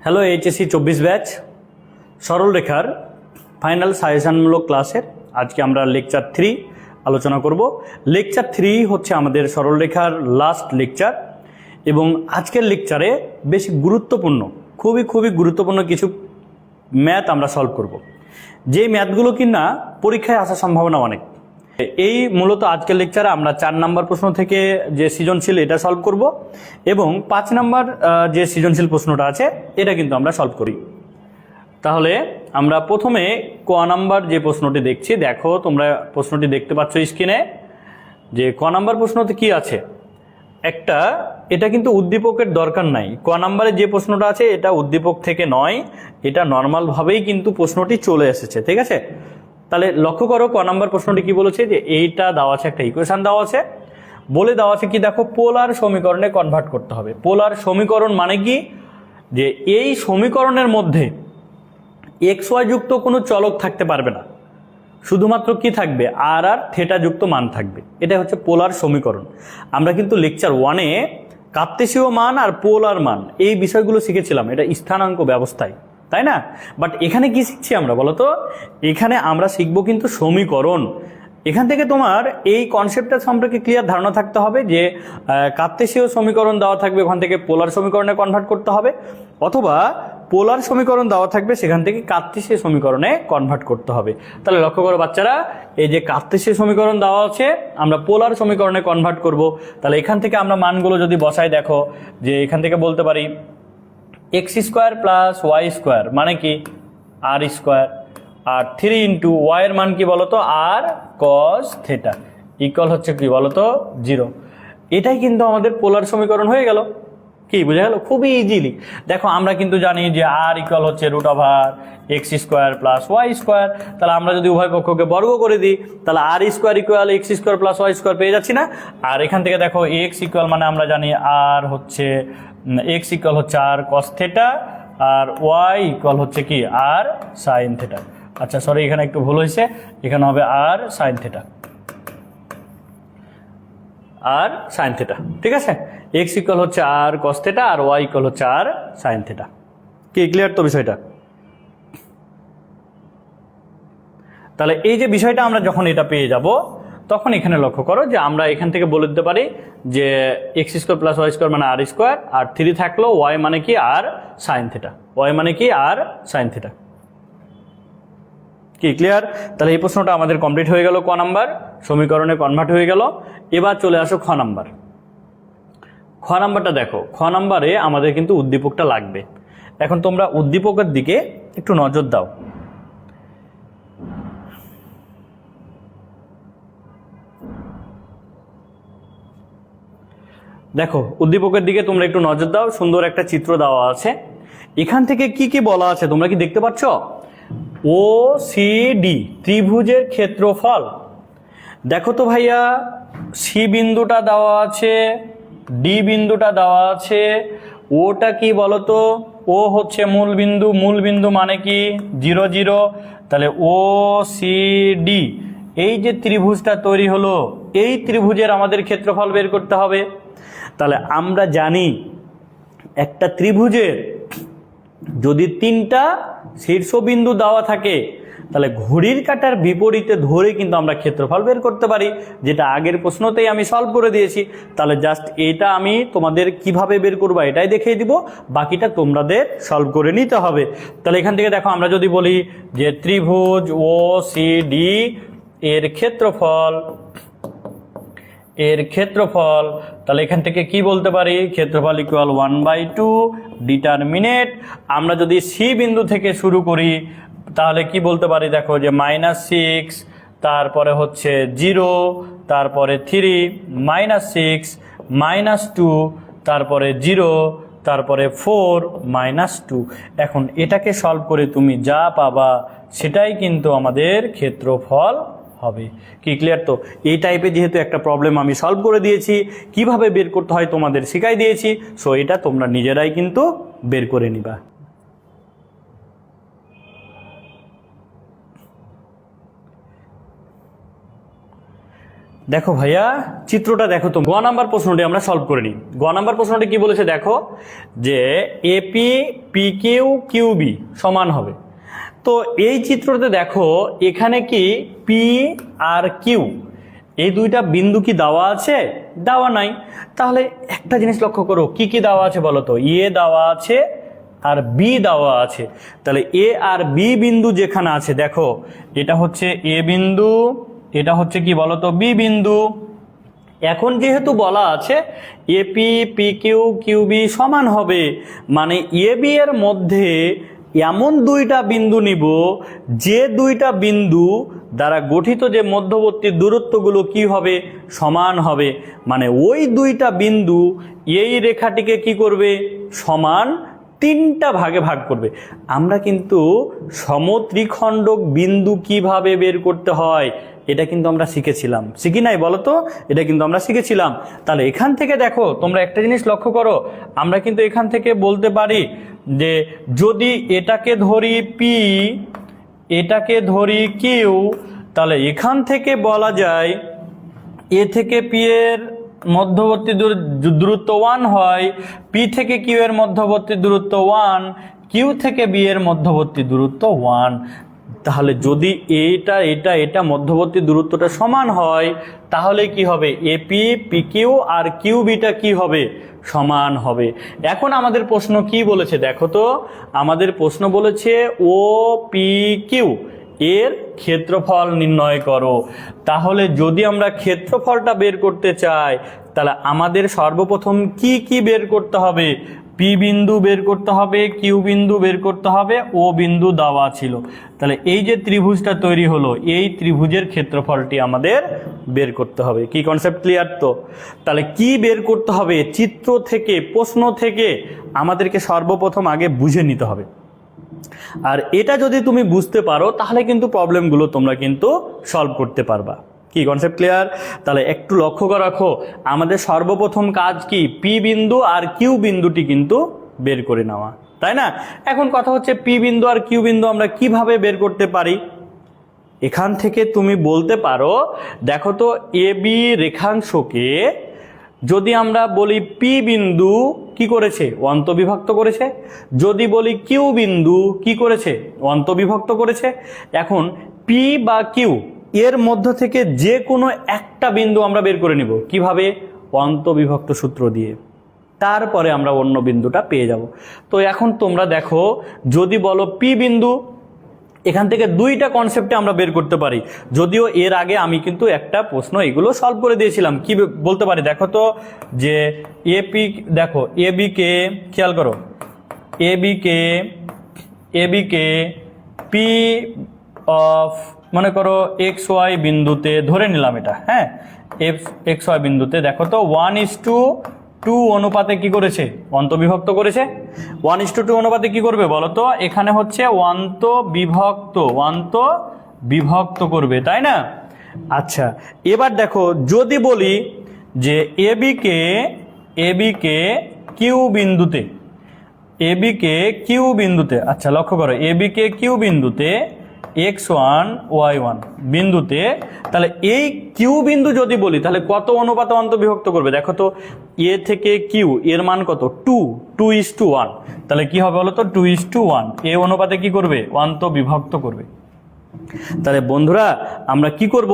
Hello HSC 24 batch সরল রেখার final সাজেশনমূলক ক্লাসের আজকে আমরা লেকচার 3 আলোচনা করব। লেকচার 3 হচ্ছে আমাদের সরল রেখার লাস্ট লেকচার এবং আজকের লেকচারে বেশি গুরুত্বপূর্ণ খুবই গুরুত্বপূর্ণ কিছু ম্যাথ আমরা সলভ করব, যেই ম্যাথগুলো কিনা পরীক্ষায় আসার সম্ভাবনা অনেক। এই মূলত আজকের লেকচারে আমরা 4 নম্বর প্রশ্ন থেকে যে সৃজনশীল এটা সলভ করব এবং 5 নম্বর যে সৃজনশীল প্রশ্নটা আছে এটা কিন্তু আমরা সলভ করি। তাহলে আমরা প্রথমে ক নাম্বার যে প্রশ্নটি দেখছি, দেখো তোমরা প্রশ্নটি দেখতে পাচ্ছ স্ক্রিনে, যে ক নাম্বার প্রশ্নতে কি আছে। এটা কিন্তু উদ্দীপকের দরকার নাই। ক নাম্বারে যে প্রশ্নটা আছে এটা উদ্দীপক থেকে নয়, এটা নর্মালভাবেই কিন্তু প্রশ্নটি চলে এসেছে, ঠিক আছে। তাহলে লক্ষ্য করো ক নাম্বার প্রশ্নটি কি বলেছে, যে এইটা দেওয়া আছে, একটা ইকুয়েশন দেওয়া আছে, বলে দেওয়া আছে কি দেখো পোলার সমীকরণে কনভার্ট করতে হবে। পোলার সমীকরণ মানে কি, যে এই সমীকরণের মধ্যে এক্স ওয়াই যুক্ত কোনো চলক থাকতে পারবে না, শুধুমাত্র কি থাকবে আর আর থেটা যুক্ত মান থাকবে। এটা হচ্ছে পোলার সমীকরণ। আমরা কিন্তু লেকচার 1-এ কার্তেশীয় মান আর পোলার মান এই বিষয়গুলো শিখেছিলাম, এটা স্থানাঙ্ক ব্যবস্থায়, তাই না। বাট এখানে কি শিখছি আমরা বলো তো, এখানে আমরা শিখবো কিন্তু সমীকরণ। এখান থেকে তোমার এই কনসেপ্টটা সম্পর্কে ক্লিয়ার ধারণা থাকতে হবে যে কার্তেশীয় সমীকরণ দেওয়া থাকবে, ওখান থেকে পোলার সমীকরণে কনভার্ট করতে হবে, অথবা পোলার সমীকরণ দেওয়া থাকবে সেখান থেকে কার্তেশীয় সমীকরণে কনভার্ট করতে হবে। তাহলে লক্ষ্য করো বাচ্চারা, এই যে কার্তেশীয় সমীকরণ দেওয়া আছে আমরা পোলার সমীকরণে কনভার্ট করব। তাহলে এখান থেকে আমরা মানগুলো যদি বসাই, দেখো যে এখান থেকে বলতে পারি X square plus Y square মানে কি আর স্কোয়ার, আর 3 ইন্টু ওয়াই এর মান কি বলতো আর কস থেটা ইকুয়াল হচ্ছে কি বলতো 0। এটাই কিন্তু আমাদের পোলার সমীকরণ হয়ে গেল। কি বোঝা গেল? খুবই ইজিলি। দেখো আমরা কিন্তু জানি যে আর ইকুয়াল হচ্ছে √x square plus Y square. তাহলে আমরা যদি উভয় পক্ষকে বর্গ করে দিই তাহলে r square equal x square plus Y square পেয়ে যাচ্ছি না। আর এখান থেকে দেখো এক্স ইকুয়াল মানে আমরা জানি আর হচ্ছে এক্স ইকুয়াল হচ্ছে আর কস থেটা, আর ওয়াই ইকুয়াল হচ্ছে কি আর সাইন থেটা। আচ্ছা সরি, এখানে একটু ভুল হয়েছে, এখানে হবে আর সাইন থেটা, আর সাইন থেটা, ঠিক আছে। এক্স ইকুয়াল হচ্ছে আর কস থেটা আর ওয়াই ইকুয়াল হচ্ছে আর সাইন থেটা। কি ক্লিয়ার তো বিষয়টা? তাহলে এই যে বিষয়টা আমরা যখন এটা পেয়ে যাব তখন এখানে লক্ষ্য করো যে আমরা এখান থেকে বলে দিতে পারি যে X square plus Y square মানে আর স্কোয়ার, আর 3 থাকলো ওয়াই মানে কি আর সাইন থেটা, ওয়াই মানে কি আর সাইন থেটা। কি ক্লিয়ার? তাহলে এই প্রশ্নটা আমাদের কমপ্লিট হয়ে গেল, ক নাম্বার সমীকরণে কনভার্ট হয়ে গেল। এবার চলে আসো খ নাম্বার। খ নাম্বারটা দেখো, খ নাম্বারে আমাদের কিন্তু উদ্দীপকটা লাগবে। এখন তোমরা উদ্দীপকের দিকে একটু নজর দাও। দেখো উদ্দীপকের দিকে তোমরা একটু নজর দাও, সুন্দর একটা চিত্র দেওয়া আছে। এখান থেকে কি কি বলা আছে তোমরা কি দেখতে পাচ্ছ? ও সি ডি ত্রিভুজের ক্ষেত্রফল। দেখো তো ভাইয়া, সি বিন্দুটা দেওয়া আছে, ডি বিন্দুটা দেওয়া আছে, ওটা কি বলতো, ও হচ্ছে মূল বিন্দু, মূল বিন্দু মানে কি 0 0। তাহলে ও সি ডি এই যে ত্রিভুজটা তৈরি হলো, এই ত্রিভুজের আমাদের ক্ষেত্রফল বের করতে হবে। তাহলে আমরা জানি একটা ত্রিভুজের যদি 3টা শীর্ষবিন্দু দেওয়া থাকে তাহলে ঘড়ির কাঁটার বিপরীতে ধরে কিন্তু আমরা ক্ষেত্রফল বের করতে পারি, যেটা আগের প্রশ্নতেই আমি সলভ করে দিয়েছি। তাহলে জাস্ট এটা আমি তোমাদের কিভাবে বের করবো এটাই দেখিয়ে দিব, বাকিটা তোমাদের সলভ করে নিতে হবে। তাহলে এখান থেকে দেখো আমরা যদি বলি যে ত্রিভুজ ও সি ডি এর ক্ষেত্রফল, তাহলে এখান থেকে কি বলতে পারি, ক্ষেত্রফল ইকুয়াল 1/2 ডিটারমিনেট। আমরা যদি সি বিন্দু থেকে শুরু করি তাহলে কি বলতে পারি, দেখো যে -6, তারপরে হচ্ছে 0, তারপরে 3, -6, -2, তারপরে 0, তারপরে 4, -2। এখন এটাকে সলভ করে তুমি যা পাবা সেটাই কিন্তু আমাদের ক্ষেত্রফল হবে। কি ক্লিয়ার তো? এই টাইপের যেহেতু একটা প্রবলেম আমি সলভ করে দিয়েছি, কিভাবে বের করতে হয় তোমাদের শিখাই দিয়েছি, সো এটা তোমরা নিজেরাই কিন্তু বের করে নিবা। দেখো ভাইয়া চিত্রটা দেখো, তো গ নাম্বার প্রশ্নটি আমরা সলভ করে নিই। গ নাম্বার প্রশ্নটি কি বলেছে দেখো, যে AP P Q Q B সমান হবে। তো এই চিত্রতে দেখো এখানে কি পি আর কিউ এই দুইটা বিন্দু কি দেওয়া আছে? দেওয়া নাই। তাহলে একটা জিনিস লক্ষ্য করো, কি কি দেওয়া আছে বলো তো? এ দেওয়া আছে আর বি দেওয়া আছে। তাহলে এ আর বি বিন্দু যেখানে আছে দেখো, এটা হচ্ছে এ বিন্দু, এটা হচ্ছে কি বলতো বি বিন্দু। এখন যেহেতু বলা আছে AP P Q Q B সমান হবে, মানে এ বি এর মধ্যে এমন দুইটা বিন্দু নিব যে দুইটা বিন্দু দ্বারা গঠিত যে মধ্যবর্তী দূরত্বগুলো কি হবে? সমান হবে। মানে ওই দুইটা বিন্দু এই রেখাটিকে কি করবে? সমান তিনটা ভাগে ভাগ করবে। আমরা কিন্তু সমত্রিখণ্ডক বিন্দু কিভাবে বের করতে হয় এটা কিন্তু আমরা শিখেছিলাম, শিখি নাই বলো তো? এটা কিন্তু আমরা শিখেছিলাম। তাহলে এখান থেকে দেখো তোমরা একটা জিনিস লক্ষ্য করো, আমরা কিন্তু এখান থেকে বলতে পারি যে যদি এটাকে ধরি পি, এটাকে ধরি কিউ, তাহলে এখান থেকে বলা যায় এ থেকে পি এর মধ্যবর্তী দূরত্ব 1 হয়, পি থেকে কিউ এর মধ্যবর্তী দূরত্ব 1, কিউ থেকে বি এর মধ্যবর্তী দূরত্ব 1। তাহলে যদি এটা মধ্যবর্তী দূরত্বটা সমান হয় তাহলে কি হবে? AP P Q R Q beta কি হবে? সমান হবে। এখন আমাদের প্রশ্ন কি বলেছে দেখো তো, আমাদের প্রশ্ন বলেছে ও পি কিউ এর ক্ষেত্রফল নির্ণয় করো। তাহলে যদি আমরা ক্ষেত্রফলটা বের করতে চাই তাহলে আমাদের সর্বপ্রথম কি কি বের করতে হবে? পি বিন্দু বের করতে হবে, কিউ বিন্দু বের করতে হবে, ও বিন্দু দেওয়া ছিল। তাহলে এই যে ত্রিভুজটা তৈরি হলো, এই ত্রিভুজের ক্ষেত্রফলটি আমাদের বের করতে হবে। কি কনসেপ্ট ক্লিয়ার তো? তাহলে কি বের করতে হবে? চিত্র থেকে, প্রশ্ন থেকে আমাদেরকে সর্বপ্রথম আগে বুঝে নিতে হবে। আর এটা যদি তুমি বুঝতে পারো তাহলে কিন্তু প্রবলেমগুলো তোমরা কিন্তু সলভ করতে পারবা। কি কনসেপ্ট ক্লিয়ার? তাহলে একটু লক্ষ্য করে রাখো, আমাদের সর্বপ্রথম কাজ কি? পি বিন্দু আর কিউ বিন্দুটি কিন্তু বের করে নেওয়া, তাই না? এখন কথা হচ্ছে পি বিন্দু আর কিউ বিন্দু আমরা কিভাবে বের করতে পারি? এখান থেকে তুমি বলতে পারো দেখো তো, এ বি রেখাংশকে যদি আমরা বলি পি বিন্দু কি করেছে? অন্তবিভক্ত করেছে। যদি বলি কিউ বিন্দু কি করেছে? অন্তবিভক্ত করেছে। এখন পি বা কিউ এর মধ্য থেকে যে কোনো একটা বিন্দু আমরা বের করে নিব কিভাবে? অন্তবিভক্ত সূত্র দিয়ে। তারপরে আমরা অন্য বিন্দুটা পেয়ে যাব। তো এখন তোমরা দেখো, যদি বলো পি বিন্দু, এখান থেকে দুইটা কনসেপ্টে আমরা বের করতে পারি। যদিও এর আগে আমি কিন্তু একটা প্রশ্ন এগুলো সলভ করে দিয়েছিলাম। কি বলতে পারি দেখো তো, যে এপি দেখো এ বি কে, খেয়াল করো, A B K P of মনে করো এক্স ওয়াই বিন্দুতে ধরে নিলাম এটা, হ্যাঁ, এক্স ওয়াই বিন্দুতে দেখো তো 1:2 অনুপাতে কি করেছে? অন্তবিভক্ত করেছে। 1:2 অনুপাতে কি করবে বলো তো? এখানে হচ্ছে অন্তবিভক্ত করবে, তাই না? আচ্ছা, এবার দেখো যদি বলি যে এ বি কে কিউ বিন্দুতে, আচ্ছা লক্ষ্য করো, এ বি কে কিউ বিন্দুতে x1 y1 বিন্দুতে, তাহলে এই কিউ বিন্দু যদি বলি তাহলে কত অনুপাতে অন্তর্বিভক্ত করবে দেখো তো? এ থেকে কিউ এর মান কত? 2:1। তাহলে কি হবে বলো তো? 2:1 এ অনুপাতে কি করবে? অন্তর্বিভক্ত করবে। তাহলে বন্ধুরা আমরা কি করব?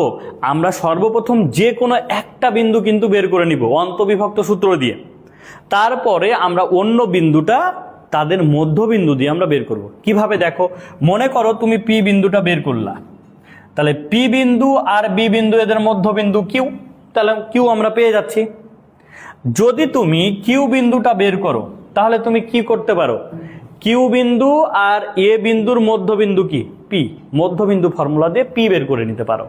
আমরা সর্বপ্রথম যে কোনো একটা বিন্দু কিন্তু বের করে নিব অন্তর্বিভক্ত সূত্র দিয়ে। তারপরে আমরা অন্য বিন্দুটা তাদের মধ্যবিন্দু দিয়ে আমরা বের করব। কিভাবে দেখো, মনে করো তুমি পি বিন্দুটা বের করলা, তাহলে পি বিন্দু আর বি বিন্দু এদের মধ্যবিন্দু কিউ, তাহলে কিউ আমরা পেয়ে যাচ্ছি। যদি তুমি কিউ বিন্দুটা বের করো তাহলে তুমি কি করতে পারো? কিউ বিন্দু আর এ বিন্দুর মধ্যবিন্দু কি? পি, মধ্যবিন্দু ফর্মুলা দিয়ে পি বের করে নিতে পারো।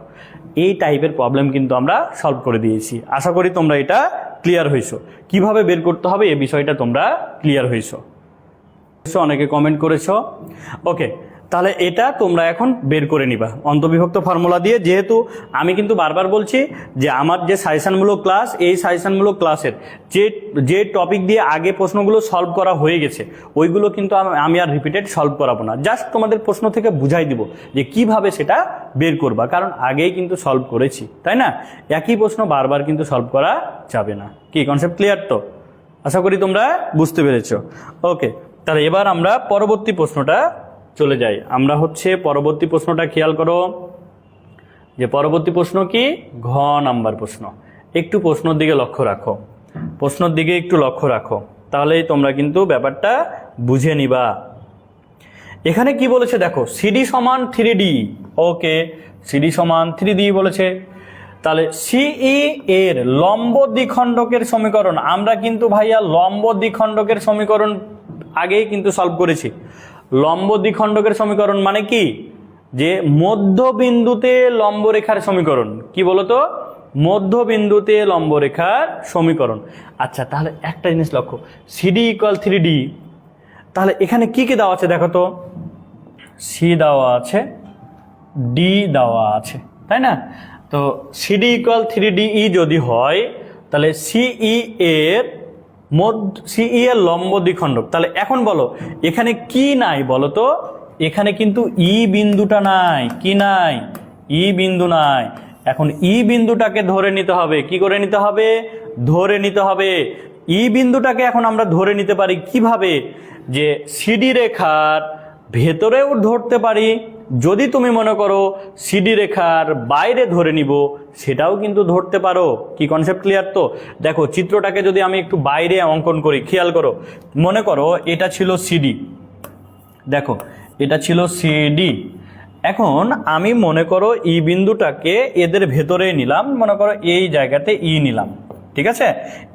এই টাইপের প্রবলেম কিন্তু আমরা সলভ করে দিয়েছি। আশা করি তোমরা এটা ক্লিয়ার হয়েছো, কিভাবে বের করতে হবে এই বিষয়টা তোমরা ক্লিয়ার হয়েছো। অনেকে কমেন্ট করেছো। ওকে, তাহলে এটা তোমরা এখন বের করে নিবা অন্তর্বিভক্ত ফর্মুলা দিয়ে। যেহেতু আমি কিন্তু বারবার বলছি যে আমার যে সাজেশনমূলক ক্লাস, এই সাজেশনমূলক ক্লাসের যে টপিক দিয়ে আগে প্রশ্নগুলো সলভ করা হয়ে গেছে ওইগুলো কিন্তু আমি আর রিপিটেড সলভ করাবো না, জাস্ট তোমাদের প্রশ্ন থেকে বুঝাই দিব যে কিভাবে সেটা বের করবা, কারণ আগেই কিন্তু সলভ করেছি, তাই না? একই প্রশ্ন বারবার কিন্তু সলভ করা যাবে না। কি কনসেপ্ট ক্লিয়ার তো? আশা করি তোমরা বুঝতে পেরেছো। ওকে, তাহলে এবার আমরা পরবর্তী প্রশ্নটা চলে যাই। আমরা পরবর্তী প্রশ্নটা খেয়াল করো যে পরবর্তী প্রশ্ন কি, ঘ নাম্বার প্রশ্ন। একটু প্রশ্নের দিকে লক্ষ্য রাখো, প্রশ্নের দিকে একটু লক্ষ্য রাখো, তাহলেই তোমরা কিন্তু ব্যাপারটা বুঝে নিবা। এখানে কি বলেছে দেখো, সিডি সমান 3D। ওকে, সিডি সমান 3D বলেছে। তাহলে সিই এর লম্ব দ্বিখণ্ডকের সমীকরণ, আমরা কিন্তু ভাইয়া লম্ব দ্বিখণ্ডকের সমীকরণ আগেই কিন্তু সলভ করেছি। লম্ব দ্বিখণ্ডকের সমীকরণ মানে কি, যে মধ্যবিন্দুতে লম্বরেখার সমীকরণ। কি বলতো, মধ্যবিন্দুতে লম্বরেখার সমীকরণ। আচ্ছা, তাহলে একটা জিনিস লক্ষ্য, সিডি ইকুয়াল 3D। তাহলে এখানে কি কি দেওয়া আছে দেখো তো, সি দেওয়া আছে, ডি দেওয়া আছে, তাই না? তো সিডি ইকুয়াল 3DE যদি হয়, তাহলে সিই এর লম্ব দ্বিখণ্ডক। তাহলে এখন বলো এখানে কি নাই বলো তো, এখানে কিন্তু ই বিন্দুটা নাই। কি নাই? ই বিন্দু নাই। এখন ই বিন্দুটাকে ধরে নিতে হবে। কি করে নিতে হবে? ধরে নিতে হবে। ই বিন্দুটাকে এখন আমরা ধরে নিতে পারি কিভাবে, যে সিডি রেখার ভেতরেও ধরতে পারি, যদি তুমি মনে করো সিডি রেখার বাইরে ধরে নিব সেটাও কিন্তু ধরতে পারো। কি কনসেপ্ট ক্লিয়ার তো? দেখো চিত্রটাকে যদি আমি একটু বাইরে অঙ্কন করি, খেয়াল করো, মনে করো এটা ছিল সিডি, দেখো এটা ছিল সিডি। এখন আমি মনে করো ই বিন্দুটাকে এদের ভেতরে নিলাম, মনে করো এই জায়গাতে ই নিলাম, ঠিক আছে?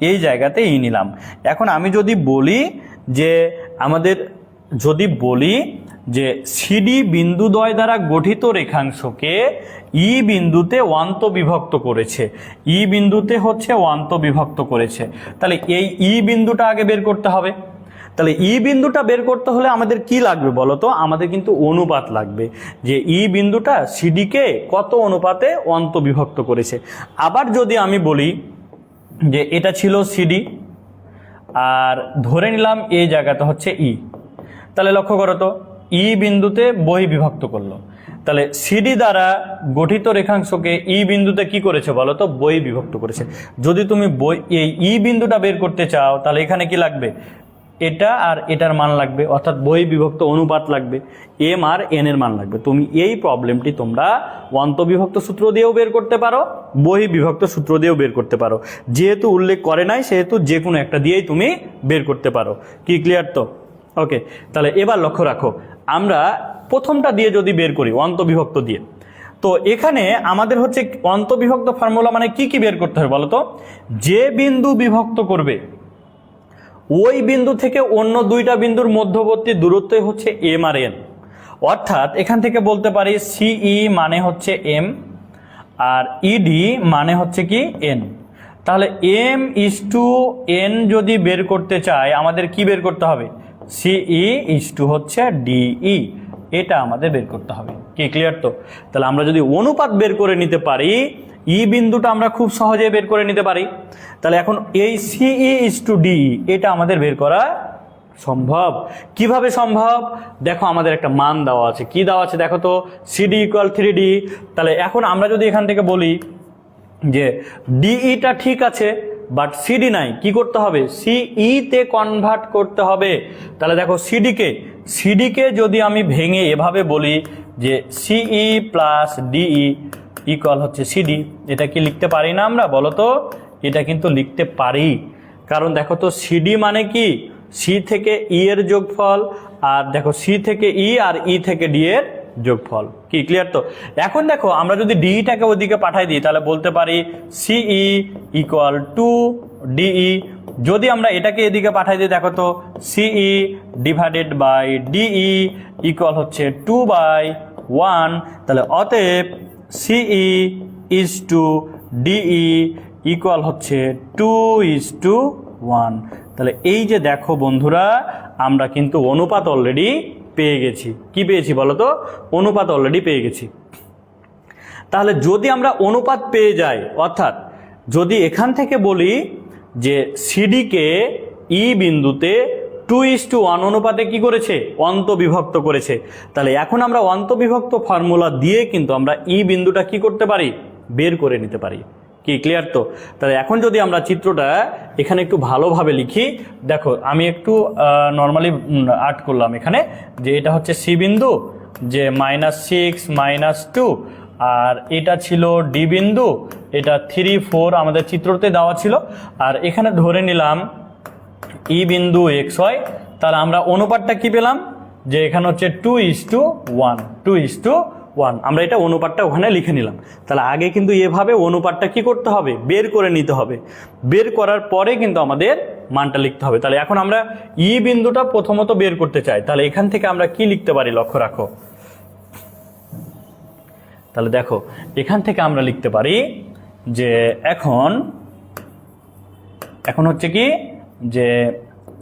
এই জায়গাতে ই নিলাম। এখন আমি যদি বলি যে যে সিডি বিন্দুদ্বয় দ্বারা গঠিত রেখাংশকে ই বিন্দুতে অন্তর্বিভক্ত করেছে, ই বিন্দুতে অন্তর্বিভক্ত করেছে, তাহলে এই ই বিন্দুটা আগে বের করতে হবে। তাহলে ই বিন্দুটা বের করতে হলে আমাদের কি লাগবে বলো তো? আমাদের কিন্তু অনুপাত লাগবে, যে ই বিন্দুটা সিডিকে কত অনুপাতে অন্তর্বিভক্ত করেছে। আবার যদি আমি বলি যে এটা ছিল সিডি আর ধরে নিলাম এই জায়গাটা হচ্ছে ই, তাহলে লক্ষ্য করো তো, ই বিন্দুতে বহির্বিভক্ত করলো। তাহলে সিডি দ্বারা গঠিত রেখাংশকে ই বিন্দুতে কি করেছে বলো তো? বহির্বিভক্ত করেছে। যদি তুমি এই ই বিন্দুটা বের করতে চাও, তাহলে এখানে কি লাগবে? এটা আর এটার মান লাগবে, অর্থাৎ বহির্বিভক্ত অনুপাত লাগবে, এম আর এন এর মান লাগবে। তুমি এই প্রবলেমটি তোমরা অন্তর্বিভক্ত সূত্র দিয়েও বের করতে পারো, বহির্বিভক্ত সূত্র দিয়েও বের করতে পারো। যেহেতু উল্লেখ করে নাই সেহেতু যে কোনো একটা দিয়েই তুমি বের করতে পারো। কি ক্লিয়ার তো? ওকে, তাহলে এবার লক্ষ্য রাখো, আমরা প্রথমটা দিয়ে যদি বের করি অন্তর্বিভক্ত দিয়ে, তো এখানে আমাদের অন্তর্বিভক্ত ফর্মুলা মানে কি কি বের করতে হবে বলো তো? যে বিন্দু বিভক্ত করবে ওই বিন্দু থেকে অন্য দুইটা বিন্দুর মধ্যবর্তী দূরত্বই হচ্ছে এম আর এন। অর্থাৎ এখান থেকে বলতে পারি সিই মানে হচ্ছে এম আর ইডি মানে হচ্ছে কি এন। তাহলে এম ইস টু এন যদি বের করতে চাই, আমাদের কি বের করতে হবে? সিই ইস টু হচ্ছে ডিই, এটা আমাদের বের করতে হবে। কি ক্লিয়ার তো? তাহলে আমরা যদি অনুপাত বের করে নিতে পারি, ই বিন্দুটা আমরা খুব সহজে বের করে নিতে পারি। তাহলে এখন এই সিই ইস টু ডিই এটা আমাদের বের করা সম্ভব। কিভাবে সম্ভব? দেখো আমাদের একটা মান দেওয়া আছে। কি দেওয়া আছে দেখো তো? CD equal 3D। তাহলে এখন আমরা যদি এখান থেকে বলি যে ডিইটা ঠিক আছে বাট সিডি নাই, কি করতে হবে? সিই তে কনভার্ট করতে হবে। তাহলে দেখো সিডিকে যদি আমি ভেঙে এভাবে বলি যে সিই প্লাস ডিই ইকুয়াল হচ্ছে সিডি, এটা কি লিখতে পারি না আমরা বলো তো? এটা কিন্তু লিখতে পারি, কারণ দেখো তো সিডি মানে কি? সি থেকে ই এর যোগফল, আর দেখো সি থেকে ই আর ই থেকে ডি এর যোগফল। কি ক্লিয়ার তো? এখন দেখো আমরা যদি ডিইটাকে ওদিকে পাঠাই দিই, তাহলে বলতে পারি সিই ইকুয়াল টু ডিই। যদি আমরা এটাকে এদিকে পাঠাই দিই, দেখো তো সিই ডিভাইডেড বাই ডিই ইকুয়াল হচ্ছে 2/1। তাহলে অতএব সিই ইজ টু ডিই ইকুয়াল হচ্ছে 2:1। তাহলে এই যে দেখো বন্ধুরা, আমরা কিন্তু অনুপাত অলরেডি পেয়ে গেছি। কি পেয়েছি বলো তো? অনুপাত অলরেডি পেয়ে গেছি। তাহলে যদি আমরা অনুপাত পেয়ে যাই, অর্থাৎ যদি এখান থেকে বলি যে সিডিকে ই বিন্দুতে 2:1 অনুপাতে কি করেছে? অন্তবিভক্ত করেছে। তাহলে এখন আমরা অন্তবিভক্ত ফর্মুলা দিয়ে কিন্তু আমরা ই বিন্দুটা কি করতে পারি? বের করে নিতে পারি। কি ক্লিয়ার তো? তাহলে এখন যদি আমরা চিত্রটা এখানে একটু ভালোভাবে লিখি, দেখো আমি একটু নর্মালি আর্ট করলাম এখানে, যে এটা হচ্ছে সি বিন্দু, যে -6 -2, আর এটা ছিল ডি বিন্দু, এটা 3 4 আমাদের চিত্রতে দেওয়া ছিল, আর এখানে ধরে নিলাম ই বিন্দু এক্স হয়। তাহলে আমরা অনুপাতটা কি পেলাম? যে এখানে হচ্ছে 2:1, 2:1। আমরা এটা অনুপাতটা ওখানে লিখে নিলাম। তাহলে আগে কিন্তু এভাবে অনুপাতটা কি করতে হবে? বের করে নিতে হবে। বের করার পরে কিন্তু আমাদের মানটা লিখতে হবে। তাহলে এখন আমরা ই বিন্দুটা প্রথমত বের করতে চাই। তাহলে এখান থেকে আমরা কি লিখতে পারি? লক্ষ্য রাখো। তাহলে দেখো এখান থেকে আমরা লিখতে পারি যে এখন হচ্ছে কি, যে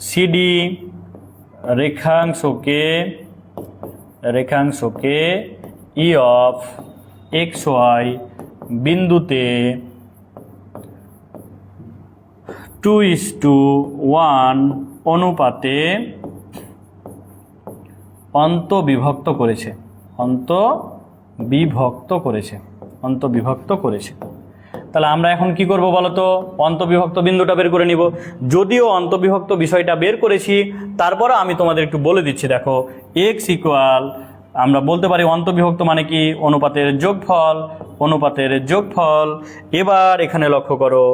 সিডি রেখাংশকে ই অফ এক্স ওয়াই বিন্দুতে 2:1 অনুপাতে অন্তবিভক্ত করেছে। তাহলে আমরা এখন কি করব বলো তো? অন্তবিভক্ত বিন্দুটা বের করে নিব। যদিও অন্তবিভক্ত বিষয়টা বের করেছি, তারপরে আমি তোমাদের একটু বলে দিচ্ছি। দেখো এক্স ইকুয়াল, আমরা বলতে পারি অন্তবিভক্ত মানে কি? অনুপাতের যোগফল। এবার এখানে লক্ষ্য করো,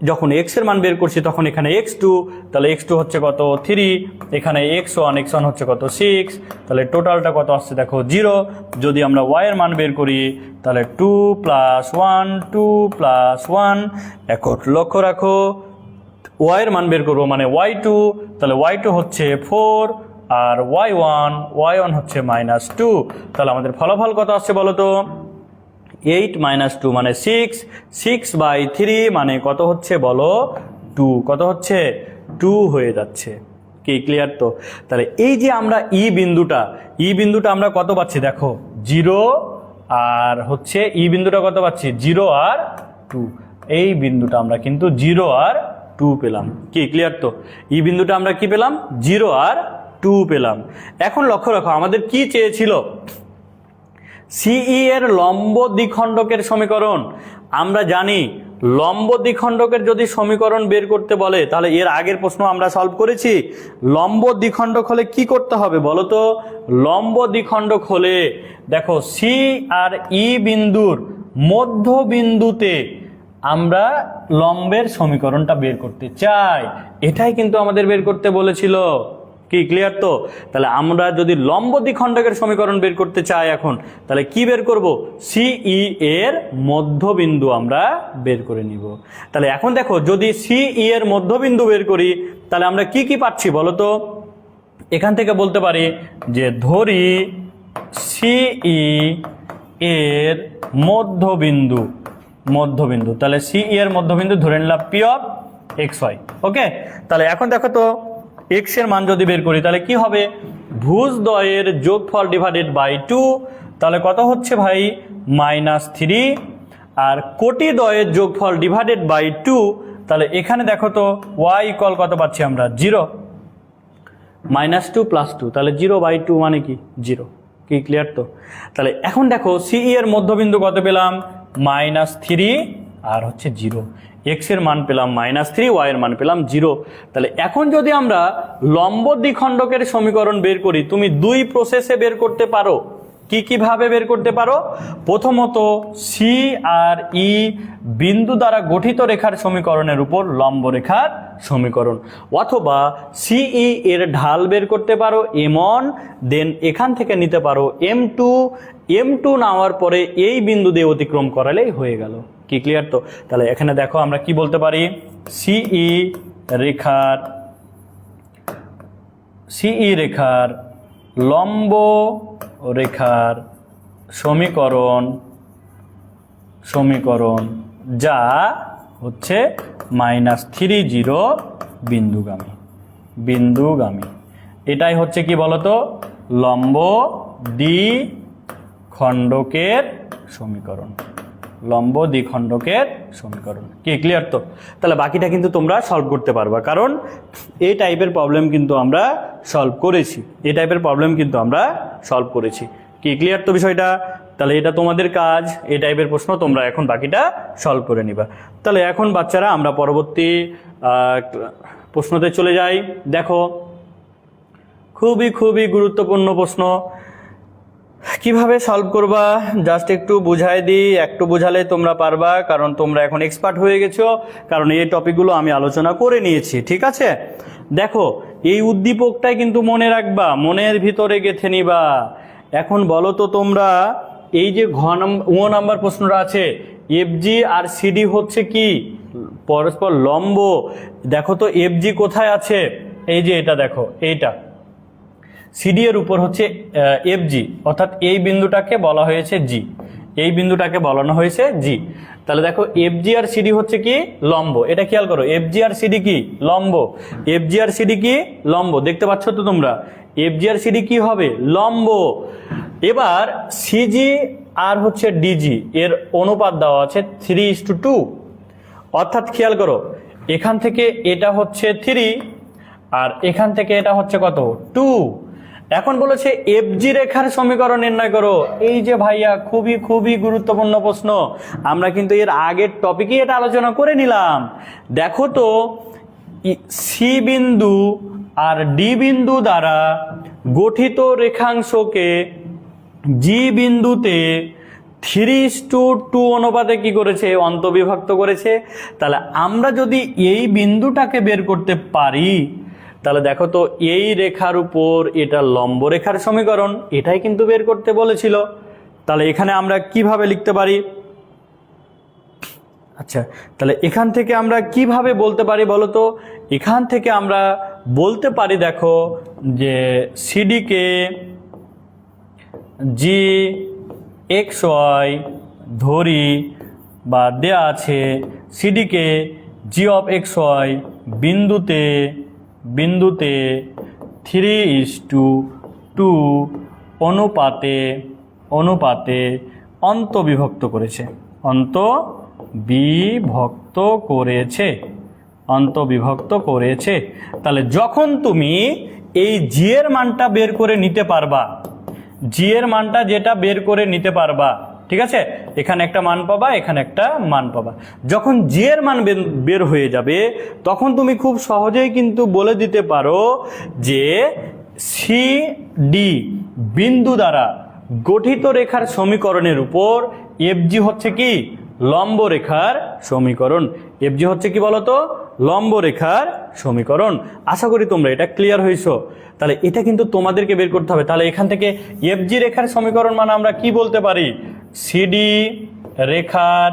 যখন এক্স এর মান বের করছি তখন এখানে x2, তাহলে x2 হচ্ছে কত? 3, এখানে x1 হচ্ছে কত? 6, তাহলে টোটালটা কত আসছে দেখো 0। যদি আমরা y এর মান বের করি তাহলে 2 + 1, এখন লক্ষ্য রাখো y এর মান বের করবো মানে y2, তাহলে y2 হচ্ছে 4, আর y1 হচ্ছে -2। তাহলে আমাদের ফলাফল কত আসছে বলো তো? 8 - 2 মানে 6, 6/3 মানে কত হচ্ছে বলো? 2। কত হচ্ছে? 2 হয়ে যাচ্ছে। কি ক্লিয়ার তো? তাহলে এই যে আমরা ই বিন্দুটা আমরা কত পাচ্ছি দেখো? 0, আর হচ্ছে ই বিন্দুটা কত পাচ্ছি? 0 আর 2। এই বিন্দুটা আমরা কিন্তু 0 আর 2 পেলাম। কি ক্লিয়ার তো? ই বিন্দুটা আমরা কি পেলাম? 0 আর 2 পেলাম। এখন লক্ষ্য রাখো আমাদের কি চেয়েছিল? সিই এর লম্ব দ্বিখণ্ডকের সমীকরণ। আমরা জানি লম্ব দ্বিখণ্ডকের যদি সমীকরণ বের করতে বলে, তাহলে এর আগের প্রশ্ন আমরা সলভ করেছি। লম্ব দ্বিখণ্ডক হলে কি করতে হবে বলো তো? লম্ব দ্বিখণ্ডক হলে দেখো সি আর ই বিন্দুর মধ্যবিন্দুতে আমরা লম্বের সমীকরণটা বের করতে চাই। এটাই কিন্তু আমাদের বের করতে বলেছিল। কি ক্লিয়ার তো? তাহলে আমরা যদি লম্ব দ্বিখণ্ডকের সমীকরণ বের করতে চাই এখন, তাহলে কি বের করব? সিই এর মধ্যবিন্দু আমরা বের করে নিব। তাহলে এখন দেখো যদি সিই এর মধ্যবিন্দু বের করি তাহলে আমরা কি কি পাচ্ছি বলো তো? এখান থেকে বলতে পারি যে ধরি সিই এর মধ্যবিন্দু, তাহলে সিই এর মধ্যবিন্দু ধরে নিলাম পি অফ এক্স ওয়াই। ওকে, তাহলে এখন দেখো তো x এর মান যদি বের করি তাহলে কি হবে? ভুজদ্বয়ের যোগফল ডিভাইডেড বাই 2, তাহলে কত হচ্ছে ভাই? -3, আর কোটিদ্বয়ের যোগফল ডিভাইডেড বাই 2, তাহলে এখানে দেখো তো y ইকুয়াল কত পাচ্ছি আমরা? 0। -2 + 2, তাহলে 0/2 মানে কি? 0। কি ক্লিয়ার তো? তাহলে এখন দেখো সিই এর মধ্যবিন্দু কত পেলাম? -3 আর হচ্ছে 0। x এর মান পেলাম -3, y এর মান পেলাম 0। তাহলে এখন যদি আমরা লম্ব দ্বিখণ্ডকের সমীকরণ বের করি, তুমি দুই প্রসেসে বের করতে পারো। কিভাবে বের করতে পারো? প্রথমত সি আর ই বিন্দু দ্বারা গঠিত রেখার সমীকরণের উপর লম্ব রেখার সমীকরণ, অথবা সিই এর ঢাল বের করতে পারো m1, দেন এখান থেকে নিতে পারো m2 নেওয়ার পরে এই বিন্দু দিয়ে অতিক্রম করালেই হয়ে গেল। কি ক্লিয়ার তো? তাহলে এখানে দেখো আমরা কি বলতে পারি? সিই রেখার লম্ব রেখার সমীকরণ যা হচ্ছে -30 বিন্দুগামী। এটাই হচ্ছে কি বলতো? লম্ব দ্বিখণ্ডকের সমীকরণ, লম্ব দ্বিখণ্ডকের সমীকরণ। কি ক্লিয়ার? তো তাহলে বাকিটা কিন্তু তোমরা সলভ করতে পারবা, কারণ এই টাইপের প্রবলেম কিন্তু আমরা সলভ করেছি, এই টাইপের প্রবলেম কিন্তু আমরা সলভ করেছি। কি ক্লিয়ার তো বিষয়টা? তাহলে এটা তোমাদের কাজ, এই টাইপের প্রশ্ন তোমরা এখন বাকিটা সলভ করে নিবা। তাহলে এখন বাচ্চারা আমরা পরবর্তী প্রশ্নতে চলে যাই। দেখো, খুবই খুবই গুরুত্বপূর্ণ প্রশ্ন, কিভাবে সলভ করবা জাস্ট একটু বুঝাই দিই, একটু বুঝালে তোমরা পারবা, কারণ তোমরা এখন এক্সপার্ট হয়ে গেছো, কারণ এই টপিকগুলো আমি আলোচনা করে নিয়েছি। ঠিক আছে, দেখো এই উদ্দীপকটাই কিন্তু মনে রাখবা, মনের ভিতরে গেঁথে নিবা। এখন বলো তো তোমরা, এই যে ও নাম্বার প্রশ্নটা আছে, এফজি আর সিডি হচ্ছে কি পরস্পর লম্ব। দেখো তো এফজি কোথায় আছে, এই যে এটা দেখো, এইটা সিডি এর উপর হচ্ছে এফজি, অর্থাৎ এই বিন্দুটাকে বলা হয়েছে জি, এই বিন্দুটাকে বলানো হয়েছে জি। তাহলে দেখো এফজি আর সিডি হচ্ছে কি লম্ব, এটা খেয়াল করো, এফজি আর সিডি কি লম্ব, এফজি আর সিডি কি লম্ব, দেখতে পাচ্ছ তো তোমরা, এফজি আর সিডি কি হবে লম্ব। এবার সিজি আর হচ্ছে ডিজি এর অনুপাত দেওয়া আছে 3:2, অর্থাৎ খেয়াল করো এখান থেকে এটা হচ্ছে 3 আর এখান থেকে এটা হচ্ছে কত 2। এখন বলেছে এফজি রেখার সমীকরণ নির্ণয় করো। এই যে ভাইয়া খুবই খুবই গুরুত্বপূর্ণ প্রশ্ন, আমরা কিন্তু এর আগের টপিকে এটা আলোচনা করে নিলাম। দেখো তো সি বিন্দু আর ডি বিন্দু দ্বারা গঠিত রেখাংশকে জি বিন্দুতে 3:2 অনুপাতে কি করেছে অন্তবিভক্ত করেছে। তাহলে আমরা যদি এই বিন্দুটাকে বের করতে পারি, তাহলে দেখো তো এই রেখার উপর এটা লম্ব রেখার সমীকরণ, এটাই কিন্তু বের করতে বলেছিল। তাহলে এখানে আমরা কিভাবে লিখতে পারি? আচ্ছা, তাহলে এখান থেকে আমরা কিভাবে বলতে পারি বলো তো? এখান থেকে আমরা বলতে পারি, দেখো যে সিডিকে জি এক্স ওয়াই ধরি বা দেয়া আছে, সিডিকে জি অফ এক্স ওয়াই বিন্দুতে 3:2 অনুপাতে অন্তবিভক্ত করেছে, অন্তবিভক্ত করেছে। তাহলে যখন তুমি এই জি এর মানটা বের করে নিতে পারবা, জি এর মানটা যেটা বের করে নিতে পারবা, ঠিক আছে, এখানে একটা মান পাবা, এখানে একটা মান পাবা। যখন জি এর মান বের হয়ে যাবে, তখন তুমি খুব সহজেই কিন্তু বলে দিতে পারো যে সি ডি বিন্দু দ্বারা গঠিত রেখার সমীকরণের উপর এফজি হচ্ছে কি লম্ব রেখার সমীকরণ। এফজি হচ্ছে কি বলতো লম্ব রেখার সমীকরণ। আশা করি তোমরা এটা ক্লিয়ার হয়েছো। তাহলে এটা কিন্তু তোমাদেরকে বের করতে হবে। তাহলে এখান থেকে এফজি রেখার সমীকরণ মানে আমরা কি বলতে পারি? সিডি রেখার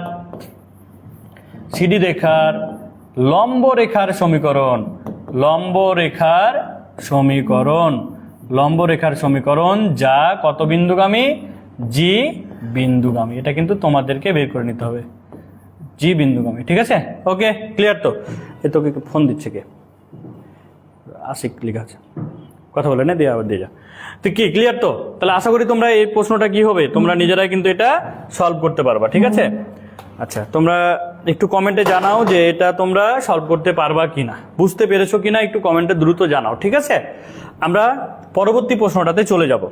লম্ব রেখার সমীকরণ, লম্ব রেখার সমীকরণ যা কত বিন্দুগামী? জি বিন্দুগামী। এটা কিন্তু তোমাদেরকে বের করে নিতে হবে, জি বিন্দুগামী। ঠিক আছে, ওকে ক্লিয়ার তো? এ তোকে ফোন দিচ্ছে কে? আশিক লেখা আছে, কথা বলে না, দিয়ে আবার দিয়ে যা। তো কি ক্লিয়ার তো? তাহলে আশা করি তোমরা এই প্রশ্নটা কি হবে, তোমরা নিজেরাই কিন্তু এটা সলভ করতে পারবা। ঠিক আছে, আচ্ছা তোমরা একটু কমেন্টে জানাও যে এটা তোমরা সলভ করতে পারবা কিনা, বুঝতে পেরেছো কিনা, একটু কমেন্টে দ্রুত জানাও। ঠিক আছে, আমরা পরবর্তী প্রশ্নটাতে চলে যাব।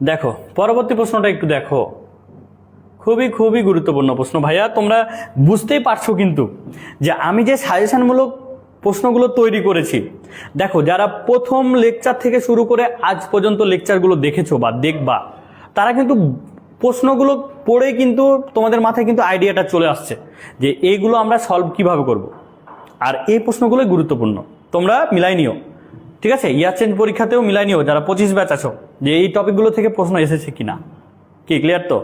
দেখো পরবর্তী প্রশ্নটা একটু দেখো, খুবই খুবই গুরুত্বপূর্ণ প্রশ্ন। ভাইয়া তোমরা বুঝতেই পারছো কিন্তু যে আমি যে সাজেশনমূলক প্রশ্নগুলো তৈরি করেছি, দেখো যারা প্রথম লেকচার থেকে শুরু করে আজ পর্যন্ত লেকচারগুলো দেখেছো বা দেখবা, তারা কিন্তু প্রশ্নগুলো পড়ে কিন্তু তোমাদের মাথায় কিন্তু আইডিয়াটা চলে আসছে যে এইগুলো আমরা সলভ কিভাবে করব। আর এই প্রশ্নগুলোই গুরুত্বপূর্ণ, তোমরা মিলাই নিও। ঠিক আছে, ইয়ার চেঞ্জ পরীক্ষাতেও মিলাই নিও যারা 25 ব্যাচ আছো, যে এই টপিকগুলো থেকে প্রশ্ন এসেছে কিনা। কি ক্লিয়ার তো?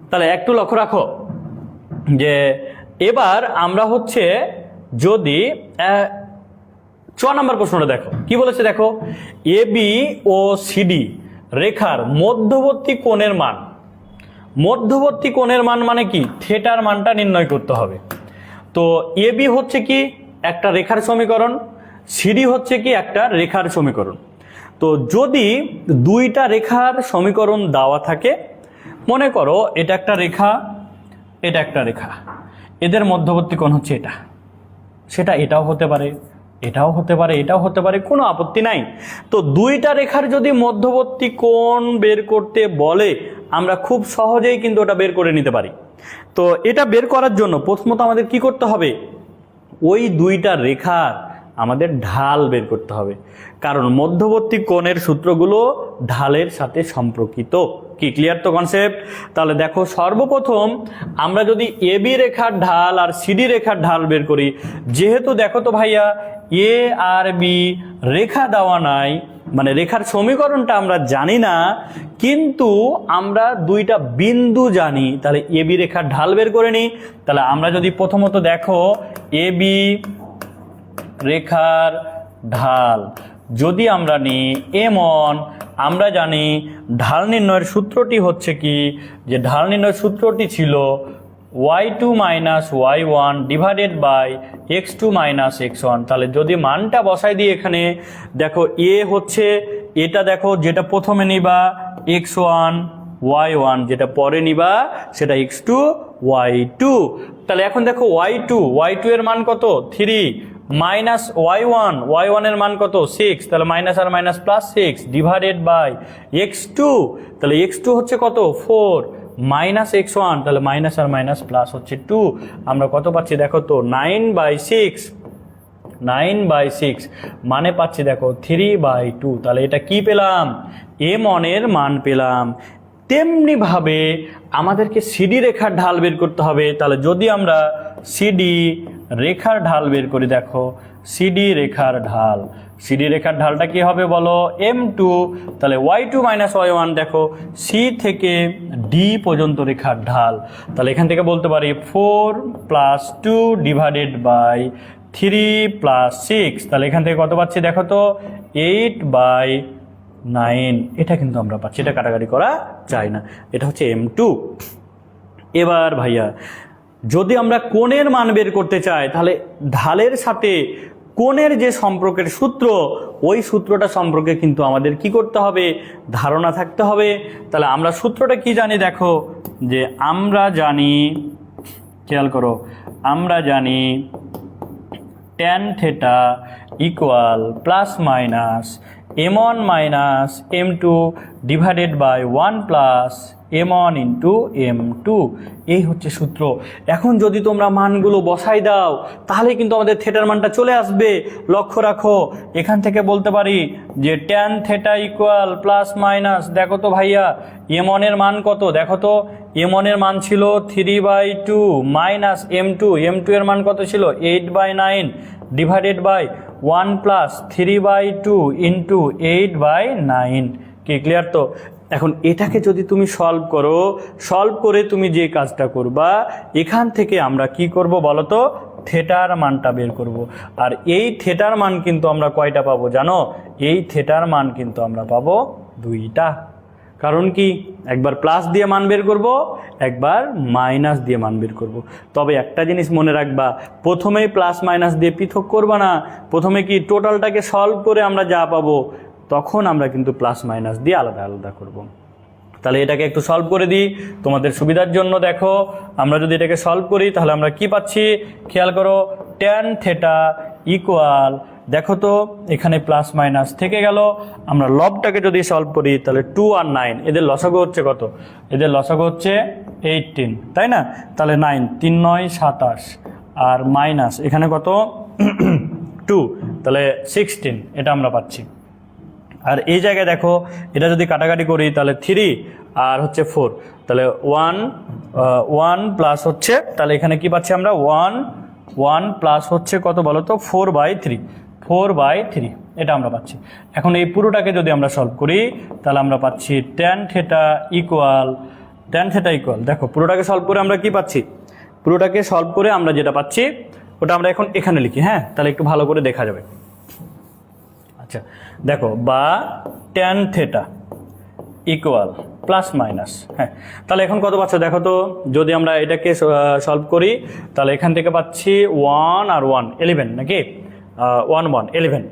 তাহলে একটু লক্ষ্য রাখো যে এবার আমরা হচ্ছে যদি 6 নম্বর প্রশ্নটা দেখো কি বলেছে। দেখো এবি ও সিডি রেখার মধ্যবর্তী কোণের মান, মধ্যবর্তী কোণের মান মানে কি? থিটার মানটা নির্ণয় করতে হবে। তো এবি হচ্ছে কি একটা রেখার সমীকরণ, সিডি হচ্ছে কি একটা রেখার সমীকরণ। তো যদি দুইটা রেখার সমীকরণ দেওয়া থাকে, মনে করো এটা একটা রেখা, এটা একটা রেখা, এদের মধ্যবর্তী কোণ হচ্ছে এটা, সেটা এটাও হতে পারে, এটাও হতে পারে, এটাও হতে পারে, কোনো আপত্তি নাই। তো দুইটা রেখার যদি মধ্যবর্তী কোণ বের করতে বলে, আমরা খুব সহজেই কিন্তু ওটা বের করে নিতে পারি। তো এটা বের করার জন্য প্রথমত আমাদের কি করতে হবে, ওই দুইটা রেখার আমাদের ঢাল বের করতে হবে, কারণ মধ্যবর্তী কোণের সূত্রগুলো ঢালের সাথে সম্পর্কিত। কি ক্লিয়ার তো কনসেপ্ট? তাহলে দেখো সর্বপ্রথম আমরা যদি এবি রেখার ঢাল আর সিডি রেখার ঢাল বের করি, যেহেতু দেখো তো ভাইয়া এ আর বি রেখা দেওয়া নাই, মানে রেখার সমীকরণটা আমরা জানি না, কিন্তু আমরা দুইটা বিন্দু জানি, তাহলে এবি রেখার ঢাল বের করে নিই। তাহলে আমরা যদি প্রথমত দেখো এবি রেখার ঢাল যদি আমরা নিই এমন, আমরা জানি ঢাল নির্ণয়ের সূত্রটি হচ্ছে কি, যে ঢাল নির্ণয়ের সূত্রটি ছিল y2 minus y1 divided by x2 minus x1। তাহলে যদি মানটা বসাই দিই এখানে, দেখো এ হচ্ছে এটা, দেখো যেটা প্রথমে নিবা x1 y1, যেটা পরে নিবা সেটা x2 y2। তাহলে এখন দেখো y2 এর মান কত 3, মাইনাস y1 এর মান কত 6, তাহলে মাইনাস আর minus plus 6 divided by x2, তাহলে x2 হচ্ছে কত 4, মাইনাস x1, তাহলে মাইনাস আর মাইনাস প্লাস হচ্ছে 2। আমরা কত পাচ্ছি দেখো তো 9/6 মানে পাচ্ছি দেখো 3/2। তাহলে এটা কি পেলাম, m1 এর মান পেলাম। তেমনি ভাবে আমাদেরকে সিডি রেখার ঢাল বের করতে হবে। তাহলে যদি আমরা সিডি রেখার ঢাল বের করি, দেখো সিডি রেখার ঢালটা কি হবে বলো, m2। তাহলে y2 মাইনাস y1, দেখো সি থেকে ডি পর্যন্ত রেখার ঢাল, তাহলে এখান থেকে বলতে পারি 4 + 2 ডিভাইডেড বাই 3 + 6। তাহলে এখান থেকে কত পাচ্ছি দেখো তো 8/9। এটা কিন্তু আমরা পাচ্ছি, এটা কাটাকাটি করা যায় না, এটা হচ্ছে m2। এবার ভাইয়া যদি আমরা কোণের মান বের করতে চাই, তাহলে ঢালের সাথে কোণের যে সম্পর্কের সূত্র, ওই সূত্রটা সম্পর্কে কিন্তু আমাদের কি করতে হবে, ধারণা থাকতে হবে। তাহলে আমরা সূত্রটা কি জানি, দেখো যে আমরা জানি, খেয়াল করো, আমরা জানি tan θ equal plus minus m1 minus m2 divided by 1 plus m1 into m2। এই হচ্ছে সূত্র। এখন যদি তোমরা মানগুলো বসাই দাও, তাহলে কিন্তু আমাদের থেটার মানটা চলে আসবে। লক্ষ্য রাখো, এখান থেকে বলতে পারি যে tan θ ইকুয়াল প্লাস মাইনাস, দেখো তো ভাইয়া m1 এর মান কত, দেখো তো m1 এর মান ছিল 3/2 মাইনাস m2 এর মান কত ছিল 8/9 ডিভাইডেড বাই 1 প্লাস 3/2 ইন্টু 8/9। কি ক্লিয়ার তো? এখন এটাকে যদি তুমি সলভ করে তুমি যে কাজটা করবা, এখান থেকে আমরা কি করব বলো তো, থেটার মানটা বের করব। আর এই থেটার মান কিন্তু আমরা কয়টা পাবো জানো, এই থেটার মান কিন্তু আমরা পাবো 2টা। কারণ কি, একবার প্লাস দিয়ে মান বের করব, একবার মাইনাস দিয়ে মান বের করব। তবে একটা জিনিস মনে রাখবা, প্রথমেই প্লাস মাইনাস দিয়ে পৃথক করবা না, প্রথমে কি টোটালটাকে সলভ করে আমরা যা পাবো, তখন আমরা কিন্তু প্লাস মাইনাস দিয়ে আলাদা আলাদা করব। তাহলে এটাকে একটু সলভ করে দিই তোমাদের সুবিধার জন্য। দেখো আমরা যদি এটাকে সলভ করি, তাহলে আমরা কি পাচ্ছি, খেয়াল করো tan θ ইকুয়াল, দেখো তো এখানে প্লাস মাইনাস থেকে গেল, আমরা লবটাকে যদি সলভ করি, তাহলে 2 আর 9 এদের লসাগু হচ্ছে কত, এদের লসাগু হচ্ছে 18, তাই না? তাহলে 9 3 9 27 আর মাইনাস এখানে কত 2, তাহলে 16, এটা আমরা পাচ্ছি। আর এই জায়গায় দেখো এটা যদি কাটাকাটি করি, তাহলে 3 আর হচ্ছে 4, তাহলে 1 প্লাস হচ্ছে, তাহলে এখানে কি পাচ্ছি আমরা 1 প্লাস হচ্ছে কত বলো তো 4/3, এটা আমরা পাচ্ছি। এখন এই পুরোটাকে যদি আমরা সলভ করি, তাহলে আমরা পাচ্ছি tan θ ইকুয়াল, দেখো পুরোটাকে সলভ করে আমরা কি পাচ্ছি, পুরোটাকে সলভ করে আমরা যেটা পাচ্ছি ওটা আমরা এখন এখানে লিখি, হ্যাঁ, তাহলে একটু ভালো করে দেখা যাবে। আচ্ছা দেখো, বা tan θ ইকুয়াল প্লাস মাইনাস, হ্যাঁ, তাহলে এখন কত পাচ্ছ দেখো তো, যদি আমরা এটাকে সলভ করি, তাহলে এখান থেকে পাচ্ছি 1 আর 1 11, নাকি 1 11/,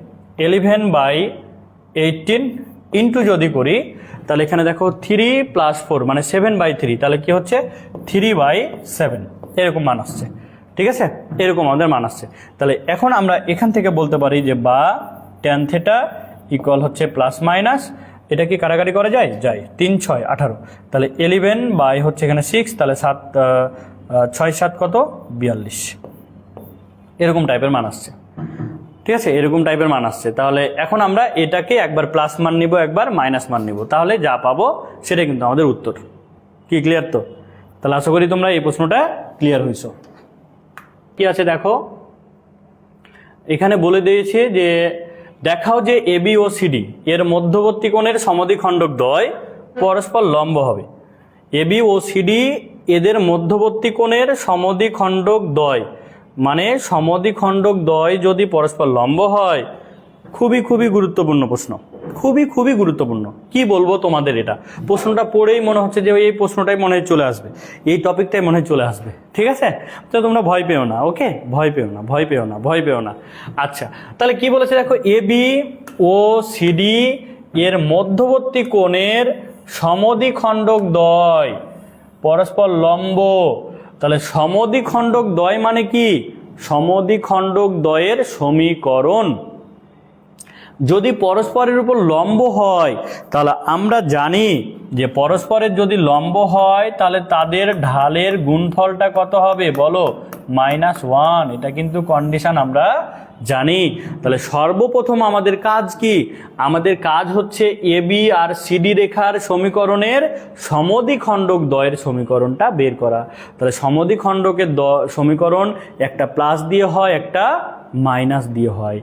18 ইন্টু যদি করি তাহলে এখানে দেখো 3 + 4 মানে 7/3, তাহলে কি হচ্ছে 3/7 এরকম মান আসছে। ঠিক আছে, এরকম আমাদের মান আসছে। তাহলে এখন আমরা এখান থেকে বলতে পারি যে বা tan θ ইকুয়াল হচ্ছে প্লাস মাইনাস, এটা কি কাটাকাটি করা যায়? যায়। 3 × 6 = 18, তাহলে 11 বাই হচ্ছে এখানে 6, তাহলে 6 7 কত 42, এরকম টাইপের মান আসছে। ঠিক আছে, এরকম টাইপের মান আসছে। তাহলে এখন আমরা এটাকে একবার প্লাস মান নিব, একবার মাইনাস মান নিব, তাহলে যা পাবো সেটা কিন্তু আমাদের উত্তর। কি ক্লিয়ার তো? তাহলে আশা করি তোমরা এই প্রশ্নটা ক্লিয়ার হয়েছো। কি আছে দেখো, এখানে বলে দিয়েছে যে দেখাও যে এবি ও সিডি এর মধ্যবর্তী কোণের সমদ্বিখণ্ডক দ্বয় পরস্পর লম্ব হবে। এবি ও সিডি এদের মধ্যবর্তী কোণের সমদ্বিখণ্ডক দ্বয় মানে সমদ্বিখণ্ডক দ্বয় যদি পরস্পর লম্ব হয়, খুবই খুবই গুরুত্বপূর্ণ প্রশ্ন, খুবই খুবই গুরুত্বপূর্ণ। কি বলবো তোমাদের, এটা প্রশ্নটা পড়েই মনে হচ্ছে যে এই প্রশ্নটাই মনে হয় চলে আসবে, এই টপিকটাই মনে হয় চলে আসবে। ঠিক আছে, তো তোমরা ভয় পেও না, ওকে, ভয় পেও না, ভয় পেও না, ভয় পেও না। আচ্ছা, তাহলে কি বলেছে দেখো, এবি ও সিডি এর মধ্যবর্তী কোণের সমদ্বিখণ্ডক দ্বয় পরস্পর লম্ব। তাহলে সমদ্বিখণ্ডক দ্বয় মানে কি? সমদ্বিখণ্ডক দ্বয়ের সমীকরণ যদি পরস্পরের উপর লম্ব হয়, তাহলে আমরা জানি যে পরস্পরের যদি লম্ব হয় তাহলে তাদের ঢালের গুণফলটা কত হবে বলো? -1। এটা কিন্তু কন্ডিশন আমরা জানি। তাহলে সর্বপ্রথম আমাদের কাজ কি? আমাদের কাজ হচ্ছে এবি আর সিডি রেখার সমীকরণের সমদ্বিখণ্ডক দ্বয়ের সমীকরণটা বের করা। তাহলে সমদ্বিখণ্ডকের সমীকরণ একটা প্লাস দিয়ে হয়, একটা মাইনাস দিয়ে হয়।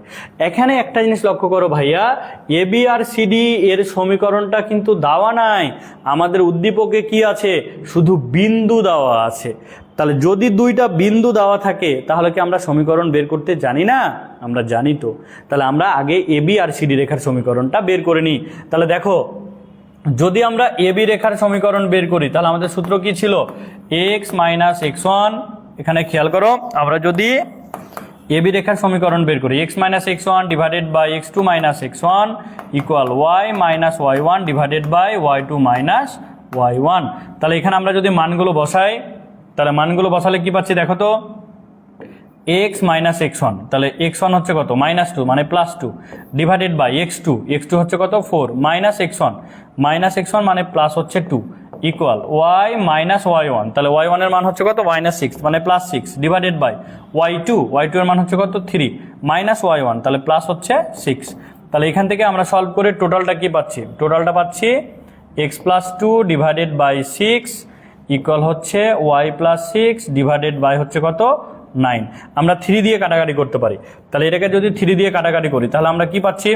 এখানে একটা জিনিস লক্ষ্য করো ভাইয়া, এবি আর সিডি এর সমীকরণটা কিন্তু দেওয়া নাই, আমাদের উদ্দীপকে কি আছে? শুধু বিন্দু দেওয়া আছে। তাহলে যদি দুইটা বিন্দু দেওয়া থাকে তাহলে কি আমরা সমীকরণ বের করতে জানি না? আমরা জানি তো। তাহলে আমরা আগে এবি আর সিডি রেখার সমীকরণটা বের করে নিই। তাহলে দেখো, যদি আমরা এবি রেখার সমীকরণ বের করি তাহলে আমাদের সূত্র কি ছিল? x - x1। এখানে খেয়াল করো, আমরা যদি এবি রেখার সমীকরণ বের করি, x - x1 divided by x2 - x1 equal y - y1 divided by y2 - y1। তাহলে এখানে আমরা যদি মানগুলো বসাই, তাহলে মানগুলো বসালে কি পাচ্ছি দেখো তো, x - x1, তাহলে x1 হচ্ছে কত? -2 মানে +2 ডিভাইডেড বাই x2 হচ্ছে কত? 4 -x1 মানে প্লাস হচ্ছে 2 ইকুয়াল y - y1, তাহলে y1 এর মান হচ্ছে কত? -6 মানে +6 ডিভাইডেড বাই y2 এর মান হচ্ছে কত? 3 -y1, তাহলে প্লাস হচ্ছে 6। তাহলে এখান থেকে আমরা সলভ করে টোটালটা কি পাচ্ছি? টোটালটা পাচ্ছি x + 2 ডিভাইডেড বাই 6 ইকুয়াল হচ্ছে y + 6 ডিভাইডেড বাই হচ্ছে কত? 9। আমরা 3 দিয়ে কাটাকাটি করতে পারি, তাহলে এটাকে যদি 3 দিয়ে কাটাকাটি করি তাহলে আমরা কি পাচ্ছি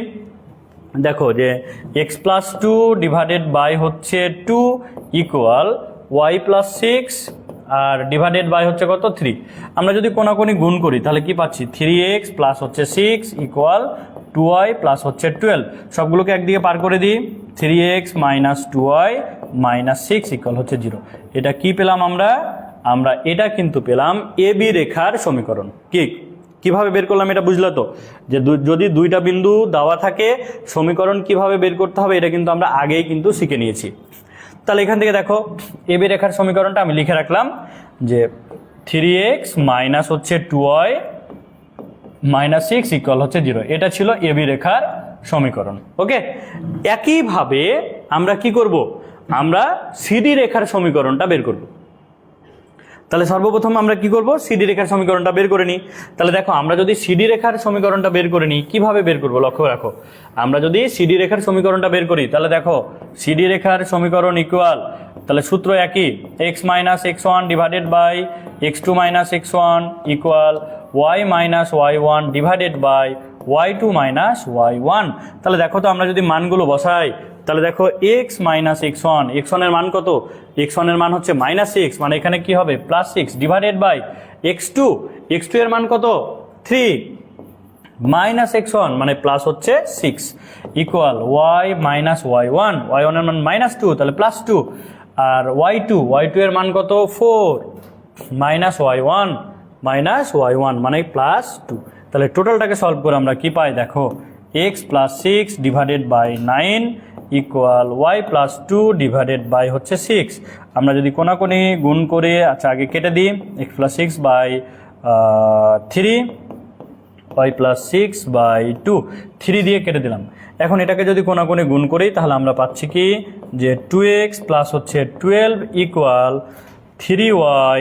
দেখো, যে x + 2 ডিভাইডেড বাই হচ্ছে 2 ইকুয়াল y + 6 আর ডিভাইডেড বাই হচ্ছে কত? 3। আমরা যদি কোনাকুনি গুণ করি তাহলে কি পাচ্ছি? 3x প্লাস হচ্ছে 6 ইকুয়াল 2y প্লাস হচ্ছে 12। সবগুলোকে একদিকে পার করে দিই, 3x - 2y - 6 ইকুয়াল হচ্ছে 0। এটা কি পেলাম আমরা? আমরা এটা কিন্তু পেলাম এবি রেখার সমীকরণ। কিভাবে বের করলাম এটা বুঝলো তো? যে যদি দুইটা বিন্দু দেওয়া থাকে সমীকরণ কিভাবে বের করতে হবে এটা কিন্তু আমরা আগেই কিন্তু শিখে নিয়েছি। তাহলে এখান থেকে দেখো, এবি রেখার সমীকরণটা আমি লিখে রাখলাম যে 3x মাইনাস হচ্ছে 2y - 6 ইকুয়াল হচ্ছে 0। এটা ছিল এবি রেখার সমীকরণ। ওকে, একইভাবে আমরা কি করব? আমরা সিডি রেখার সমীকরণটা বের করব। তাহলে সর্বপ্রথম আমরা কি করব? সিডি রেখার সমীকরণটা বের করে নিই। তাহলে দেখো, আমরা যদি সিডি রেখার সমীকরণটা বের করে নিই, কিভাবে বের করব লক্ষ্য রাখো। আমরা যদি সিডি রেখার সমীকরণটা বের করি তাহলে দেখো, সিডি রেখার সমীকরণ ইকুয়াল, তাহলে সূত্র একই, x - x1 divided by x2 - x1 equal y - y1 divided by y2 - y1। তাহলে দেখো তো, আমরা যদি মানগুলো বসাই তাহলে দেখো, x - x1 এর মান কত? x1 এর মান হচ্ছে -6 মানে এখানে কি হবে? +6 ডিভাইডেড বাই x2 এর মান কত? 3 -x1 মানে প্লাস হচ্ছে 6 ইকুয়াল y - y1 এর মান -2 তাহলে +2 আর y2 এর মান কত? 4 -y1 মানে +2। তাহলে টোটালটাকে সলভ করে আমরা কি পাই দেখো, x plus 6 divided by 9 equal y plus 2 divided by হচ্ছে 6। আমরা যদি কোনাকুনি গুণ করে আচ্ছা আগে কেটে দিই, x plus 6 by 3 y plus 6 by 2, 3 দিয়ে কেটে দিলাম। এখন এটাকে যদি কোনাকুনি গুণ করি তাহলে আমরা পাচ্ছি কি যে 2x প্লাস হচ্ছে 12 ইকুয়াল 3y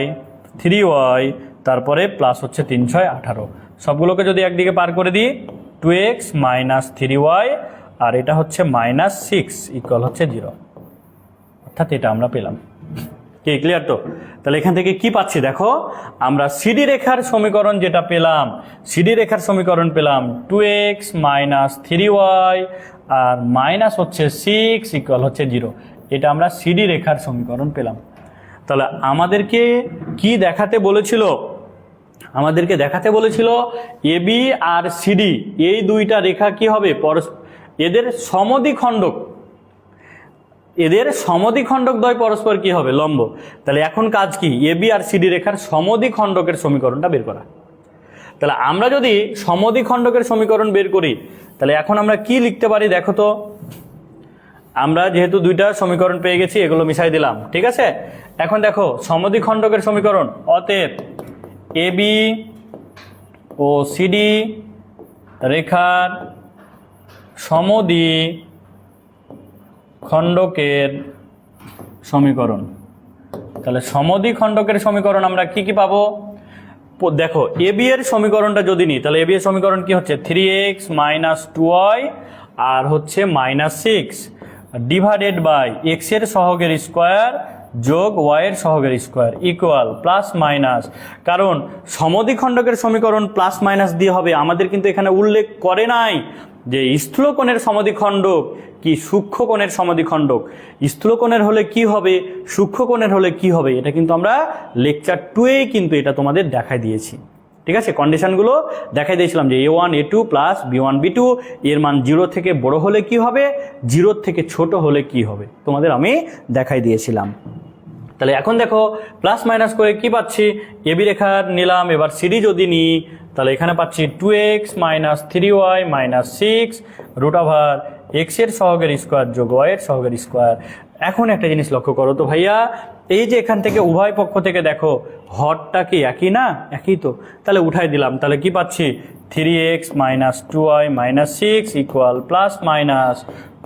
তারপরে প্লাস হচ্ছে 3 6 18। সবগুলোকে যদি একদিকে পার করে দিই 2x মাইনাস 3y আর এটা হচ্ছে মাইনাস 6 ইকুয়াল হচ্ছে 0, অর্থাৎ এটা আমরা পেলাম। কি ক্লিয়ার? তো তাহলে এখান থেকে কি পাচ্ছি দেখো, আমরা সিডি রেখার সমীকরণ যেটা পেলাম, সিডি রেখার সমীকরণ পেলাম 2x মাইনাস 3y আর মাইনাস হচ্ছে 6 ইকুয়াল হচ্ছে 0। এটা আমরা সিডি রেখার সমীকরণ পেলাম। তাহলে আমাদেরকে কি দেখাতে বলেছিল? আমাদেরকে দেখাতে বলেছিল এবি আর সিডি এই দুইটা রেখা কি হবে, এদের সমদ্বিখণ্ডক, এদের সমদ্বিখণ্ডক দ্বয় পরস্পর কি হবে, লম্ব। তাহলে এখন কাজ কি, এবি আর সিডি রেখার সমদ্বিখণ্ডকের সমীকরণটা বের করা। তাহলে আমরা যদি সমদ্বিখণ্ডকের সমীকরণ বের করি তাহলে এখন আমরা কি লিখতে পারি দেখো তো। আমরা যেহেতু দুইটা সমীকরণ পেয়ে গেছি এগুলো মিশাই দিলাম, ঠিক আছে। এখন দেখো সমদ্বিখণ্ডকের সমীকরণ, অতএব এবি ও সিডি রেখার সমদ্বিখণ্ডকের সমীকরণ। তাহলে সমদ্বিখণ্ডকের সমীকরণ আমরা কি কি পাবো দেখো, এবি এর সমীকরণটা যদি নিই তাহলে এবি এর সমীকরণ কি হচ্ছে 3x মাইনাস 2y আর হচ্ছে মাইনাস 6 ডিভাইডেড বাই এক্স এর সহগের স্কোয়ার যোগ ওয়াই এর সহগের স্কোয়ার ইকুয়াল প্লাস মাইনাস। কারণ সমদ্বিখণ্ডকের সমীকরণ প্লাস মাইনাস দিয়ে হবে, আমাদের কিন্তু এখানে উল্লেখ করে নাই যে স্থূলকোণের সমদ্বিখণ্ডক কি সূক্ষ্মকোণের সমদ্বিখণ্ডক। স্থূলকোণের হলে কি হবে, সূক্ষ্মকোণের হলে কি হবে, এটা কিন্তু আমরা লেকচার 2-এই কিন্তু এটা তোমাদের দেখাই দিয়েছি, ঠিক আছে। কন্ডিশনগুলো দেখাই দিয়েছিলাম যে a1 a2 plus b1 b2 এর মান 0 থেকে বড় হলে কি হবে, 0 থেকে ছোট হলে কি হবে, তোমাদের আমি দেখাই দিয়েছিলাম। তাহলে এখন দেখো প্লাস মাইনাস করে কি পাচ্ছি, এবি রেখা নিলাম, এবার সিডি যদি নিই তাহলে এখানে পাচ্ছি 2x minus 3y minus 6 root over x এর সহগের স্কোয়ার যোগ ওয়াই এর সহগের স্কোয়ার। এখন একটা জিনিস লক্ষ্য করো তো ভাইয়া, এই যে এখান থেকে উভয় পক্ষ থেকে দেখো হরটা কি একই না, একই তো, তাহলে উঠাই দিলাম। তাহলে কি পাচ্ছি 3x minus 2y minus 6 equal plus minus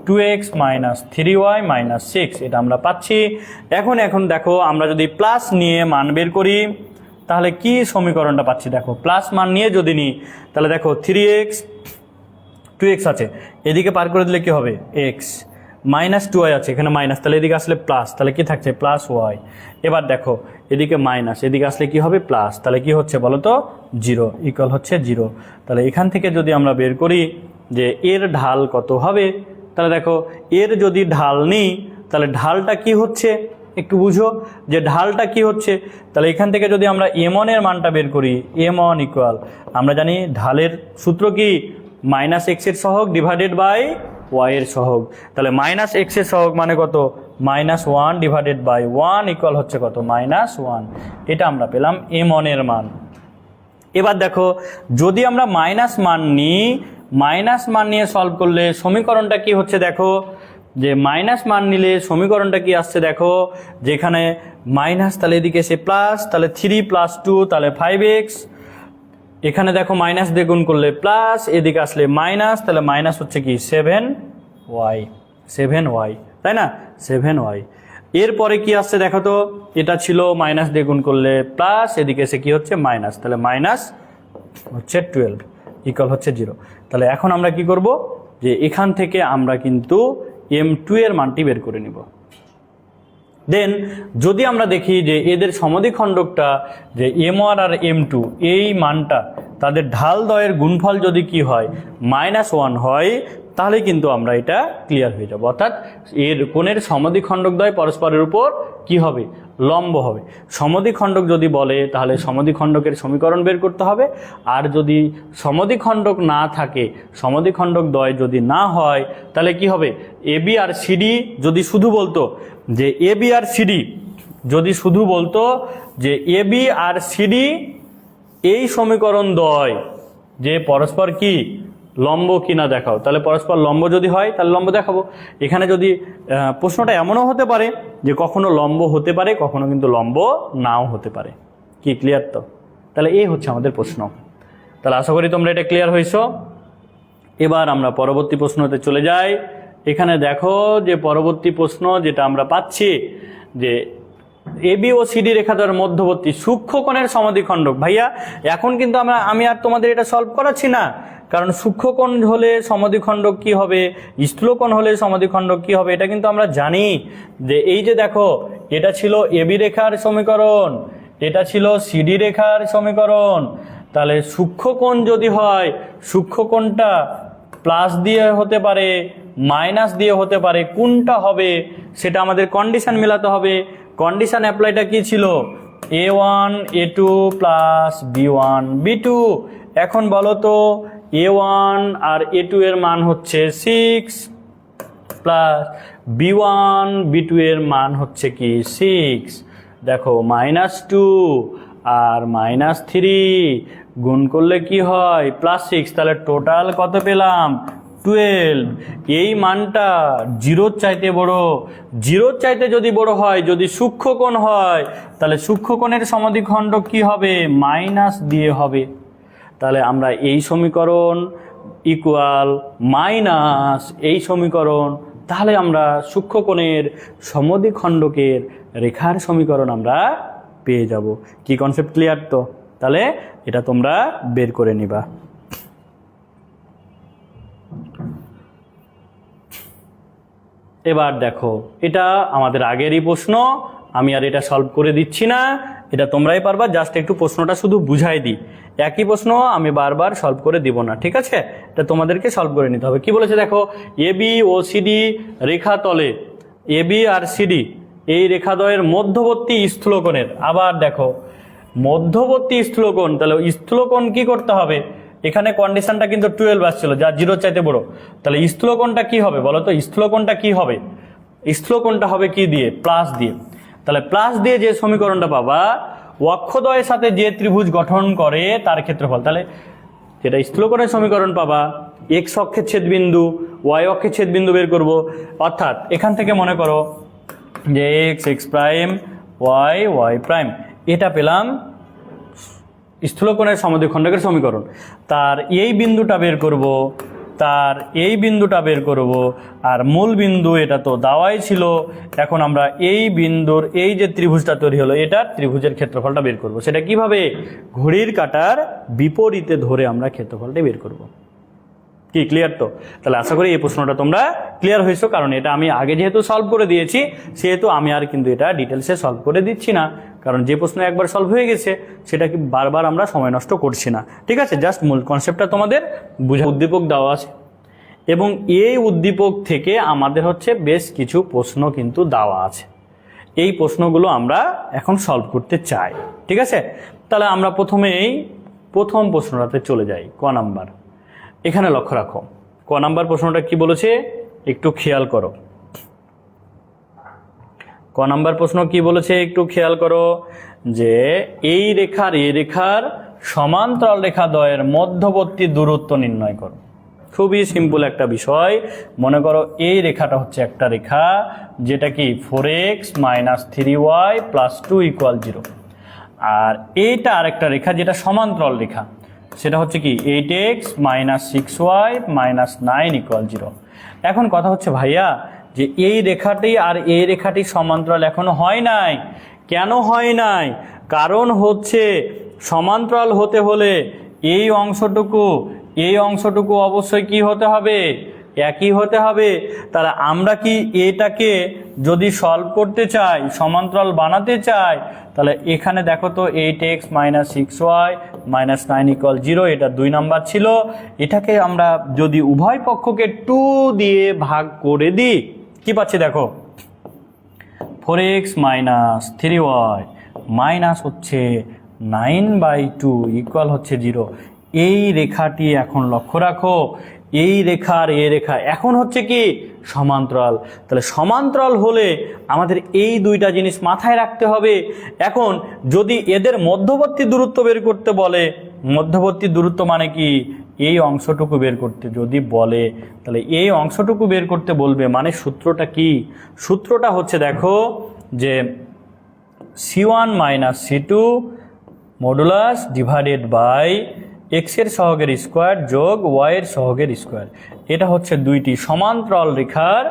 2x minus 3y minus 6, এটা আমরা পাচ্ছি। এখন দেখো আমরা যদি প্লাস নিয়ে মান বের করি তাহলে কি সমীকরণটা পাচ্ছি দেখো, প্লাস মান নিয়ে যদি নিই তাহলে দেখো 3x 2x আছে, এদিকে পার করে দিলে কি হবে x, মাইনাস 2y আছে এখানে মাইনাস, তাহলে এদিকে আসলে প্লাস, তাহলে কি থাকছে প্লাস y। এবার দেখো এদিকে মাইনাস, এদিকে আসলে কি হবে প্লাস, তাহলে কি হচ্ছে বলো তো 0 ইকুয়াল হচ্ছে 0। তাহলে এখান থেকে যদি আমরা বের করি যে এর ঢাল কত হবে, তাহলে দেখো এর যদি ঢাল নিই তাহলে ঢালটা কি হচ্ছে একটু বুঝো যে ঢালটা কি হচ্ছে। তাহলে এখান থেকে যদি আমরা m1 এর মানটা বের করি, m1 ইকুয়াল আমরা জানি ঢালের সূত্র কি মাইনাস এক্স এর সহগ ডিভাইডেড বাই ওয়াই এর সহগ। তাহলে মাইনাস এক্স এর সহগ মানে কত, মাইনাস 1 ডিভাইডেড বাই 1 ইকুয়াল হচ্ছে কত মাইনাস 1, এটা আমরা পেলাম m1 এর মান। এবার দেখো যদি আমরা মাইনাস মান নিই, মাইনাস মান নিয়ে সলভ করলে সমীকরণটা কি হচ্ছে দেখো, যে মাইনাস মান নিলে সমীকরণটা কি আসছে দেখো, যেখানে মাইনাস তাহলে এদিকে এসে প্লাস, তাহলে 3 প্লাস 2 তাহলে 5x, এখানে দেখো মাইনাস দিয়ে গুণ করলে প্লাস, এদিকে আসলে মাইনাস, তাহলে মাইনাস হচ্ছে কি 7y, তাই না 7y। এরপরে কি আসছে দেখো তো, এটা ছিল মাইনাস দিয়ে গুণ করলে প্লাস, এদিকে এসে কি হচ্ছে মাইনাস, তাহলে মাইনাস হচ্ছে 12 ইকুয়াল হচ্ছে 0। তাহলে এখন আমরা কি করব, যে এখান থেকে আমরা কিন্তু m2 এর মানটি বের করে নিব। দেন যদি আমরা দেখি যে এদের সমদ্বিখণ্ডকটা যে m1 আর m2 এই মানটা তাদের ঢাল দ্বয়ের গুণফল যদি কি হয় -1 হয়, তাহলে কিন্তু আমরা এটা ক্লিয়ার হয়ে যাব, অর্থাৎ এর কোণের সমদ্বিখণ্ডক দ্বয় পরস্পরের উপর কি হবে, লম্ব হবে। সমদ্বিখণ্ডক যদি বলে তাহলে সমদ্বিখণ্ডকের সমীকরণ বের করতে হবে, আর যদি সমদ্বিখণ্ডক না থাকে, সমদ্বিখণ্ডক দ্বয় যদি না হয় তাহলে কি হবে, এবি আর সিডি যদি শুধু বলতো যে এবি আর সিডি, যদি শুধু বলতো যে এবি আর সিডি এই সমীকরণ দ্বয় যে পরস্পর কি লম্ব কিনা দেখাও। তাহলে পরস্পর লম্ব যদি হয় তাহলে লম্ব দেখাবো। এখানে যদি প্রশ্নটা এমনও হতে পারে যে কখনো লম্ব হতে পারে, কখনো কিন্তু লম্ব নাও হতে পারে। কি ক্লিয়ার তো? তাহলে এই হচ্ছে আমাদের প্রশ্ন। তাহলে আশা করি তোমরা এটা ক্লিয়ার হয়েছো। এবার আমরা পরবর্তী প্রশ্নতে চলে যাই। এখানে দেখো যে পরবর্তী প্রশ্ন যেটা আমরা পাচ্ছি যে এবি ও সিডি রেখাদ্বয়ের মধ্যবর্তী সূক্ষ্মকোণের সমদ্বিখণ্ডক। ভাইয়া এখন কিন্তু আমি আর তোমাদের এটা সলভ করাচ্ছি না, কারণ সূক্ষ্মকোণ হলে সমদ্বিখণ্ডক কি হবে, স্থূলকোণ হলে সমদ্বিখণ্ডক কি হবে, এটা কিন্তু আমরা জানি। যে এই যে দেখো, এটা ছিল এবি রেখার সমীকরণ, এটা ছিল সিডি রেখার সমীকরণ। তাহলে সূক্ষ্মকোণ যদি হয়, সূক্ষ্মকোণটা প্লাস দিয়ে হতে পারে, মাইনাস দিয়ে হতে পারে, কোনটা হবে সেটা আমাদের কন্ডিশন মেলাতে হবে। কন্ডিশন অ্যাপ্লাইটা কি ছিল? a1 a2 plus b1 b2। এখন বলো তো a1 আর a2 এর মান হচ্ছে 6 প্লাস b1 b2 এর মান হচ্ছে কি 6। দেখো -2 আর -3 গুণ করলে কি হয় +6। তাহলে টোটাল কত পেলাম? 12। এই মানটা 0 চাইতে বড়, 0 চাইতে যদি বড় হয়, যদি সূক্ষ্মকোণ হয়, তাহলে সূক্ষ্মকোণের সমদ্বিখণ্ডক কি হবে? মাইনাস দিয়ে হবে। তাহলে আমরা এই সমীকরণ ইকুয়াল মাইনাস এই সমীকরণ, তাহলে আমরা সূক্ষ্মকোণের সমদ্বিখণ্ডকের রেখার সমীকরণ আমরা পেয়ে যাব। কি কনসেপ্ট ক্লিয়ার তো? তাহলে এটা তোমরা বের করে নিবা। এবার দেখো, এটা আমাদের আগেরই প্রশ্ন, আমি আর এটা সলভ করে দিচ্ছি না, এটা তোমরাই পারবা। জাস্ট একটু প্রশ্নটা শুধু বুঝাই দিই, একই প্রশ্ন আমি বারবার সলভ করে দিব না, ঠিক আছে? এটা তোমাদেরকে সলভ করে নিতে হবে। কি বলেছে দেখো, এবি ও সিডি রেখা তলে, এবি আর সিডি এই রেখাদ্বয়ের মধ্যবর্তী স্থূলকোণের, আবার দেখো মধ্যবর্তী স্থূলকোণ, তাহলে স্থূলকোণ কি করতে হবে? এখানে কন্ডিশনটা কিন্তু 12 আসছিল, যা 0 চাইতে বড়। তাহলে স্থূলকোণটা কি হবে বলো তো? স্থূলকোণটা কি হবে? স্থূলকোণটা হবে কি দিয়ে? প্লাস দিয়ে। তাহলে প্লাস দিয়ে যে সমীকরণটা পাবা, অক্ষদ্বয়ের সাথে যে ত্রিভুজ গঠন করে তার ক্ষেত্রফল। তাহলে যেটা স্থূলকোণের সমীকরণ পাবা, এক্স অক্ষের ছেদবিন্দু, ওয়াই অক্ষের ছেদবিন্দু বের করব। অর্থাৎ এখান থেকে মনে করো যে x x prime, y y prime, এটা পেলাম স্থূলকোণের সমদ্বিখণ্ডকের সমীকরণ। তার এই বিন্দুটা বের করব, তার এই বিন্দুটা বের করব, আর মূল বিন্দু এটা তো দেওয়াই ছিল। এখন আমরা এই বিন্দুর এই যে ত্রিভুজটা তৈরি হলো, এটার ত্রিভুজের ক্ষেত্রফলটা বের করব। সেটা কিভাবে? ঘড়ির কাঁটার বিপরীতে ধরে আমরা ক্ষেত্রফলটা বের করব। কি ক্লিয়ার তো? তাহলে আশা করি এই প্রশ্নটা তোমরা ক্লিয়ার হয়েছো, কারণ এটা আমি আগে যেহেতু সলভ করে দিয়েছি, সেহেতু আমি আর কিন্তু এটা ডিটেলসে সলভ করে দিচ্ছি না, কারণ যে প্রশ্ন একবার সলভ হয়ে গেছে সেটা কি বারবার আমরা সময় নষ্ট করছি না, ঠিক আছে? জাস্ট মূল কনসেপ্টটা তোমাদের বুঝা। উদ্দীপক দেওয়া আছে এবং এই উদ্দীপক থেকে আমাদের হচ্ছে বেশ কিছু প্রশ্ন কিন্তু দেওয়া আছে। এই প্রশ্নগুলো আমরা এখন সলভ করতে চাই, ঠিক আছে? তাহলে আমরা প্রথমেই প্রথম প্রশ্নটাতে চলে যাই, ক নাম্বার। এখানে লক্ষ্য রাখো, ক নাম্বার প্রশ্নটা কি বলেছে একটু খেয়াল করো। ক নাম্বার প্রশ্ন কি বলেছে একটু খেয়াল করো, যে এই রেখার এই রেখার সমান্তরাল রেখাদ্বয়ের মধ্যবর্তী দূরত্ব নির্ণয় করো। খুবই সিম্পল একটা বিষয়। মনে করো এই রেখাটা হচ্ছে একটা রেখা, যেটা কি 4x - 3y + 2 = 0, আর এইটা আরেকটা রেখা যেটা সমান্তরাল রেখা, সেটা হচ্ছে কি 8x - 6y - 9 = 0। এখন কথা হচ্ছে ভাইয়া, যে এই রেখাটি আর এই রেখাটি সমান্তরাল এখনো হয় নাই। কেন হয় নাই? কারণ হচ্ছে সমান্তরাল হতে হলে এই অংশটুকু অবশ্যই কি হতে হবে? একই হতে হবে। তাহলে আমরা কি এটাকে যদি সলভ করতে চাই, সমান্তরাল বানাতে চাই, তাহলে এখানে দেখো তো 8x - 6y - 9 = 0, এটা 2 নাম্বার ছিল। এটাকে আমরা যদি উভয় পক্ষকে 2 দিয়ে ভাগ করে দিই, কি পাচ্ছি দেখো, 4x - 3y মাইনাস হচ্ছে 9/2 ইকুয়াল হচ্ছে 0। এই রেখাটি এখন লক্ষ্য রাখো, এই রেখার এই রেখা এখন হচ্ছে কি সমান্তরাল। তাহলে সমান্তরাল হলে আমাদের এই দুইটা জিনিস মাথায় রাখতে হবে। এখন যদি এদের মধ্যবর্তী দূরত্ব বের করতে বলে, মধ্যবর্তী দূরত্ব মানে কি এই অংশটুকু বের করতে যদি বলে, তাহলে এই অংশটুকু বের করতে বলবে, মানে সূত্রটা কি? সূত্রটা হচ্ছে দেখো যে C1 minus C2 modulus divided by এক্সের সহগের স্কোয়ার যোগ ওয়াইয়ের সহগের স্কোয়ার। এটা হচ্ছে দুইটি সমান্তরাল রেখার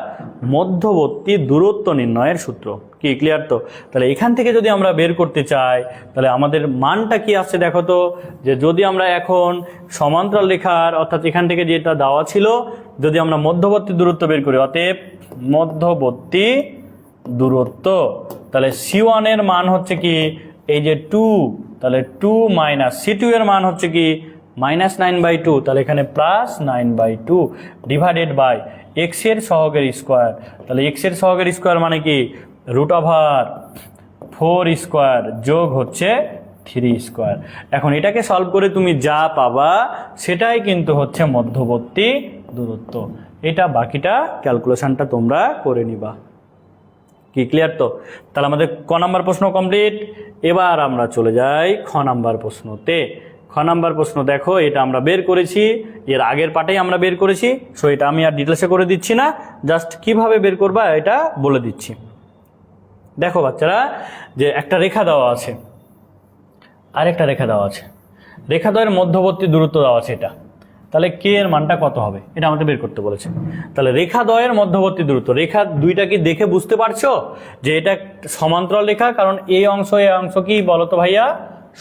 মধ্যবর্তী দূরত্ব নির্ণয়ের সূত্র। কি ক্লিয়ার তো? তাহলে এখান থেকে যদি আমরা বের করতে চাই, তাহলে আমাদের মানটা কি আসছে দেখো তো, যে যদি আমরা এখন সমান্তরাল রেখার অর্থাৎ এখান থেকে যেটা দেওয়া ছিল, যদি আমরা মধ্যবর্তী দূরত্ব বের করি, অতএব মধ্যবর্তী দূরত্ব, তাহলে C1 এর মান হচ্ছে কি এই যে 2, তাহলে 2 মাইনাস C2 এর মান হচ্ছে কি -9/2, তাহলে এখানে +9/2 ডিভাইডেড বাই এক্স এর সহগের স্কোয়ার। তাহলে এক্স এর সহগের স্কোয়ার মানে কি √4 স্কোয়ার যোগ হচ্ছে 3 স্কোয়ার। এখন এটাকে সলভ করে তুমি যা পাবা সেটাই কিন্তু হচ্ছে মধ্যবর্তী দূরত্ব। এটা বাকিটা ক্যালকুলেশনটা তোমরা করে নিবা। কি ক্লিয়ার তো? তাহলে আমাদের ক নাম্বার প্রশ্ন কমপ্লিট। এবার আমরা চলে যাই খ নাম্বার প্রশ্নতে। খ নাম্বার প্রশ্ন দেখো, এটা আমরা বের করেছি, এর আগের পার্টেই আমরা বের করেছি, সো এটা আমি আর ডিটেলসে করে দিচ্ছি না, জাস্ট কিভাবে বের করবা এটা বলে দিচ্ছি। দেখো বাচ্চারা, যে একটা রেখা দেওয়া আছে, আরেকটা রেখা দেওয়া আছে, রেখাদ্বয়ের মধ্যবর্তী দূরত্ব দেওয়া আছে এটা, তাহলে কে এর মানটা কত হবে এটা আমাদের বের করতে বলেছে। তাহলে রেখাদ্বয়ের মধ্যবর্তী দূরত্ব, রেখা দুইটা কি দেখে বুঝতে পারছো যে এটা সমান্তরাল রেখা? কারণ এই অংশ কি বলো তো ভাইয়া?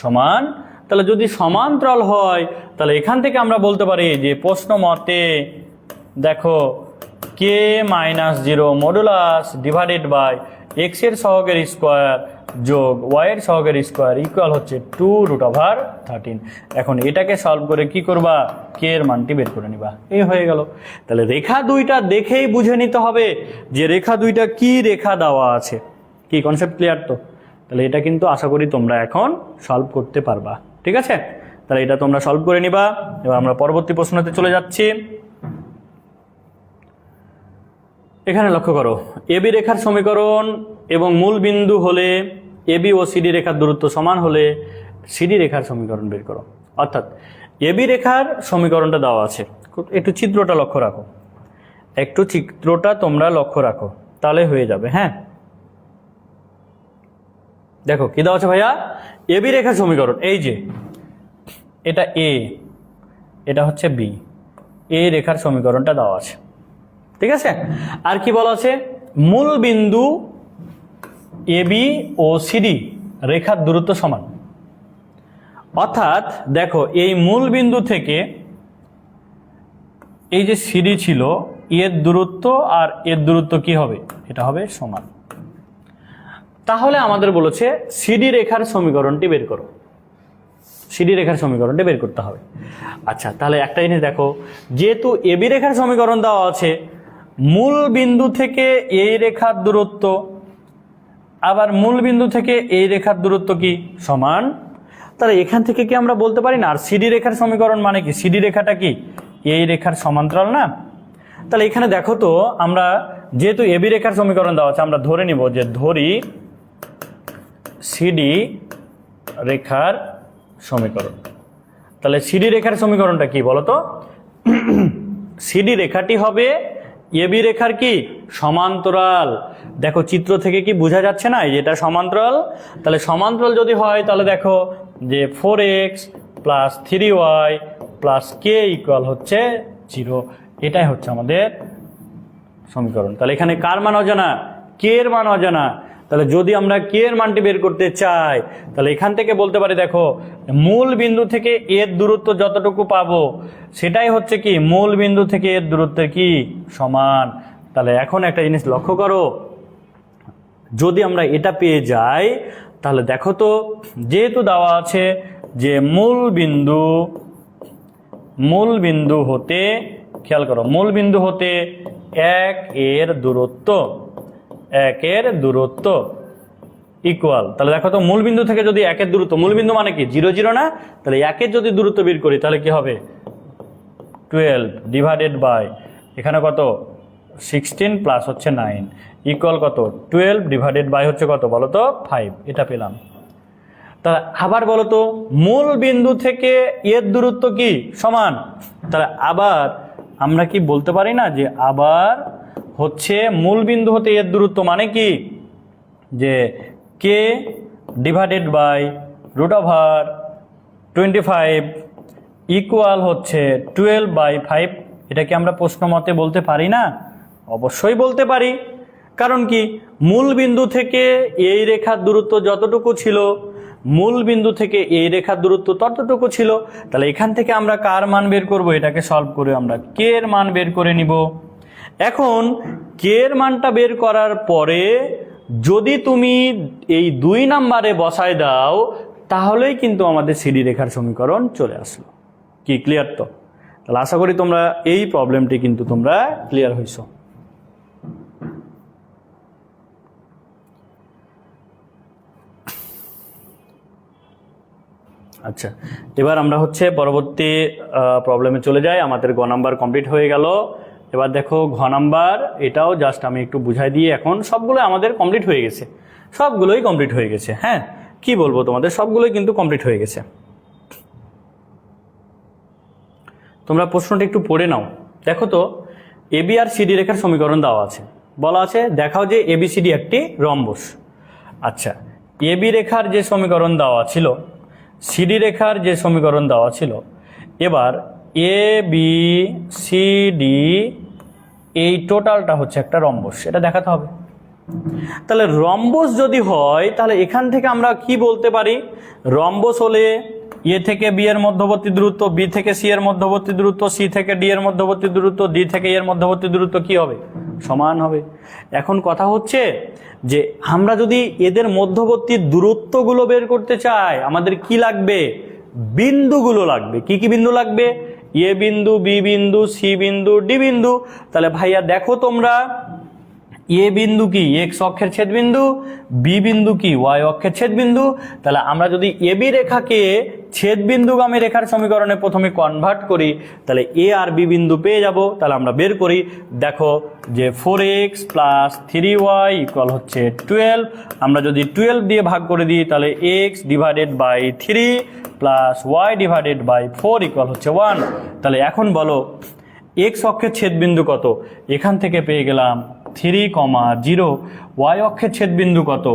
সমান। তাহলে যদি সমান্তরাল হয়, তাহলে এখান থেকে আমরা বলতে পারি যে প্রশ্ন মতে দেখো k-0 modulus divided by x এর সহগের স্কোয়ার যোগ ওয়াইয়ের সহগের স্কোয়ার ইকুয়াল হচ্ছে 2√13। এখন এটাকে সলভ করে কি করবা? কে এর মানটি বের করে নিবা। এই হয়ে গেল। তাহলে রেখা দুইটা দেখেই বুঝে নিতে হবে যে রেখা দুইটা কি রেখা দেওয়া আছে। কি কনসেপ্ট ক্লিয়ার তো? তাহলে এটা কিন্তু আশা করি তোমরা এখন সলভ করতে পারবা। ঠিক আছে? তাহলে এটা তোমরা সলভ করে নিবা। এবার আমরা পরবর্তী প্রশ্নতে চলে যাচ্ছি। এখানে লক্ষ্য করো, এবি রেখার সমীকরণ এবং মূল বিন্দু হলে এবি ও সিডি রেখার দূরত্ব সমান হলে সিডি রেখার সমীকরণ বের করো। অর্থাৎ এবি রেখার সমীকরণটা দেওয়া আছে, একটু চিত্রটা লক্ষ্য রাখো, একটু চিত্রটা তোমরা লক্ষ্য রাখো, তাহলে হয়ে যাবে। হ্যাঁ, দেখো কি দেওয়া আছে ভাইয়া? এবি রেখার সমীকরণ, এই যে এটা এ, এটা হচ্ছে বি, এ রেখার সমীকরণটা দেওয়া আছে। ঠিক আছে? আর কি বলা আছে? মূল বিন্দু এবি ও সিডি রেখার দূরত্ব সমান। অর্থাৎ দেখো, এই মূল বিন্দু থেকে এই যে সিডি ছিল, এর দূরত্ব আর এর দূরত্ব কি হবে? এটা হবে সমান। তাহলে আমাদের বলেছে সিডি রেখার সমীকরণটি বের করো। সিডি রেখার সমীকরণটি বের করতে হবে। আচ্ছা, তাহলে একটা জিনিস দেখো, যেহেতু এবি রেখার সমীকরণ দেওয়া আছে, মূল বিন্দু থেকে এই রেখার দূরত্ব আবার মূল বিন্দু থেকে এই রেখার দূরত্ব কি সমান, তাহলে এখান থেকে কি আমরা বলতে পারি না? আর সিডি রেখার সমীকরণ মানে কি? সিডি রেখাটা কি এই রেখার সমান্তরাল না? তাহলে এখানে দেখো তো, আমরা যেহেতু এবি রেখার সমীকরণ দেওয়া আছে, আমরা ধরে নিব যে ধরি সিডি রেখার সমীকরণ। তাহলে সিডি রেখার সমীকরণটা কি বলতো? সিডি রেখাটি হবে এবি রেখার কি সমান্তরাল। দেখো চিত্র থেকে কি বোঝা যাচ্ছে না এটা সমান্তরাল? তাহলে সমান্তরাল যদি হয়, তাহলে দেখো যে 4x + 3y + k ইকুয়াল হচ্ছে 0। এটাই হচ্ছে আমাদের সমীকরণ। তাহলে এখানে কার মান অজানা? কে এর মান অজানা। তাহলে যদি আমরা কে এর মানটি বের করতে চাই, তাহলে এখান থেকে বলতে পারি দেখো, মূল বিন্দু থেকে এর দূরত্ব যতটুকু পাবো সেটাই হচ্ছে কি মূল বিন্দু থেকে এর দূরত্বের কি সমান। তাহলে এখন একটা জিনিস লক্ষ্য করো, যদি আমরা এটা পেয়ে যাই, তাহলে দেখো তো, যেহেতু দেওয়া আছে যে মূল বিন্দু হতে, খেয়াল করো, মূল বিন্দু হতে 1 এর দূরত্ব ইকুয়াল, তাহলে দেখো তো মূল বিন্দু থেকে যদি 1 এর দূরত্ব, মূল বিন্দু মানে কি 0 0 না? তাহলে 1 এর যদি দূরত্ব বের করি, তাহলে কি হবে? 12 ডিভাইডেড বাই এখানে কত 16 প্লাস হচ্ছে 9 ইকুয়াল কত 12 ডিভাইডেড বাই হচ্ছে কত বলো তো 5। এটা পেলাম। তা আবার বলো তো, মূল বিন্দু থেকে এর দূরত্ব কি সমান? তাহলে আবার আমরা কি বলতে পারি না যে আবার হচ্ছে মূল বিন্দু হতে এর দূরত্ব মানে কি যে কে ডিভাইডেড বাই √25 ইকুয়াল হচ্ছে 12/5। এটা কি আমরা প্রশ্ন মতে বলতে পারি না? অবশ্যই বলতে পারি। কারণ কি মূল বিন্দু থেকে এই রেখার দূরত্ব যতটুকু ছিল, মূল বিন্দু থেকে এই রেখার দূরত্ব ততটুকু ছিল। তাহলে এখান থেকে আমরা কার মান বের করব? এটাকে সলভ করে আমরা কে এর মান বের করে নিব। এখন কে এর মানটা বের করার পরে যদি তুমি এই 2 নম্বরে বসায় দাও তাহলেই কিন্তু আমাদের সিডি রেখার সমীকরণ চলে আসলো। কি ক্লিয়ার? তো তাহলে আশা করি তোমরা এই প্রবলেমটি কিন্তু তোমরা ক্লিয়ার হইছো। আচ্ছা, এবার আমরা হচ্ছে পরবর্তী প্রবলেমে চলে যাই। আমাদের গ নাম্বার কমপ্লিট হয়ে গেল। এবার দেখো ঘ নাম্বার, এটাও জাস্ট আমি একটু বুঝাই দিই। এখন সবগুলো আমাদের কমপ্লিট হয়ে গেছে, সবগুলোই কমপ্লিট হয়ে গেছে। হ্যাঁ, কি বলবো তোমাদের, সবগুলোই কিন্তু কমপ্লিট হয়ে গেছে। তোমরা প্রশ্নটা একটু পড়ে নাও। দেখো তো এবি আর সিডি রেখার সমীকরণ দেওয়া আছে, বলা আছে দেখাও যে এবিসিডি একটি রম্বস। আচ্ছা, এবি রেখার যে সমীকরণ দেওয়া ছিল, সিডি রেখার যে সমীকরণ দেওয়া ছিল, এবার এ বি সি ডি এই টোটালটা হচ্ছে একটা রম্বস, এটা দেখাতে হবে। তাহলে রম্বস যদি হয় তাহলে এখান থেকে আমরা কি বলতে পারি? রম্বস হলে এ থেকে বি এর মধ্যবর্তী দূরত্ব, বি থেকে সি এর মধ্যবর্তী দূরত্ব, সি থেকে ডি এর মধ্যবর্তী দূরত্ব, ডি থেকে এর মধ্যবর্তী দূরত্ব কি হবে? সমান হবে। এখন কথা হচ্ছে যে আমরা যদি এদের মধ্যবর্তী দূরত্বগুলো বের করতে চাই আমাদের কি লাগবে? বিন্দুগুলো লাগবে। কি কি বিন্দু লাগবে? এ বিন্দু, বি বিন্দু, সি বিন্দু, ডি বিন্দু। তাহলে ভাইয়া দেখো তোমরা, এ বিন্দু কি এক্স অক্ষের ছেদবিন্দু, বি বিন্দু কি ওয়াই অক্ষের ছেদবিন্দু। তাহলে আমরা যদি এবি রেখাকে ছেদবিন্দুগামী রেখার সমীকরণে প্রথমে কনভার্ট করি তাহলে এ আর বি বিন্দু পেয়ে যাব। তাহলে আমরা বের করি, দেখো যে 4x + 3y ইকুয়াল হচ্ছে 12। আমরা যদি 12 দিয়ে ভাগ করে দিই তাহলে x divided by 3 plus y divided by 4 equal হচ্ছে 1। তাহলে এখন বলো এক্স অক্ষের ছেদবিন্দু কত? এখান থেকে পেয়ে গেলাম 3,0। ওয়াই অক্ষের ছেদবিন্দু কত?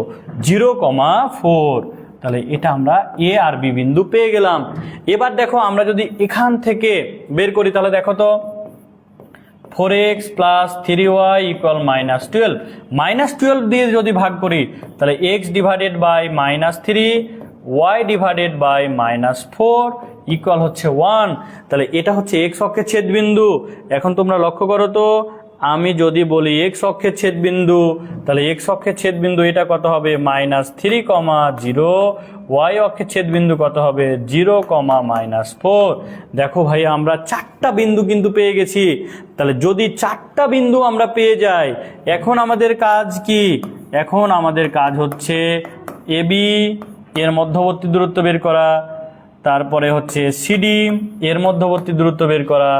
0,4। তাহলে এটা আমরা এ আর বি বিন্দু পেয়ে গেলাম। এবার দেখো আমরা যদি এখান থেকে বের করি তাহলে দেখো তো 4x + 3y ইকুয়াল -12। -12 দিয়ে যদি ভাগ করি তাহলে x divided by -3 y divided by -4 equal হচ্ছে 1। তাহলে এটা হচ্ছে এক্স অক্ষের ছেদবিন্দু। এখন তোমরা লক্ষ্য করো তো, আমি যদি বলি এক্স অক্ষের ছেদবিন্দু তাহলে এক্স অক্ষের ছেদবিন্দু এটা কত হবে? -3,0। ওয়াই অক্ষের ছেদবিন্দু কত হবে? 0,-4। দেখো ভাই আমরা 4টা বিন্দু কিন্তু পেয়ে গেছি। তাহলে যদি 4টা বিন্দু আমরা পেয়ে যাই, এখন আমাদের কাজ কি? এখন আমাদের কাজ হচ্ছে এবি এর মধ্যবর্তী দূরত্ব বের করা, তারপরে হচ্ছে সিডি এর মধ্যবর্তী দূরত্ব বের করা,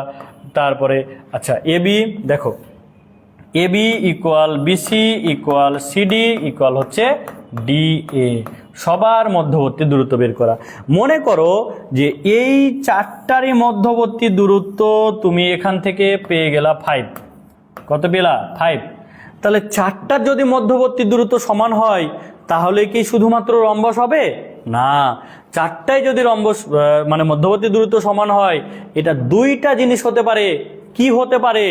তারপরে আচ্ছা এবি দেখো AB equal BC equal CD equal হচ্ছে ডিএ, সবার মধ্যবর্তী দূরত্ব বের করা। মনে করো যে এই 4টারই মধ্যবর্তী দূরত্ব তুমি এখান থেকে পেয়ে গেলা 5। কত পেলা? 5। তাহলে 4টার যদি মধ্যবর্তী দূরত্ব সমান হয় তাহলে কি শুধুমাত্র রম্বস হবে? না, 4টায় যদি রম্বস মানে মধ্যবর্তী দূরত্ব সমান হয়, এটা 2টা জিনিস হতে পারে। কি হতে পারে?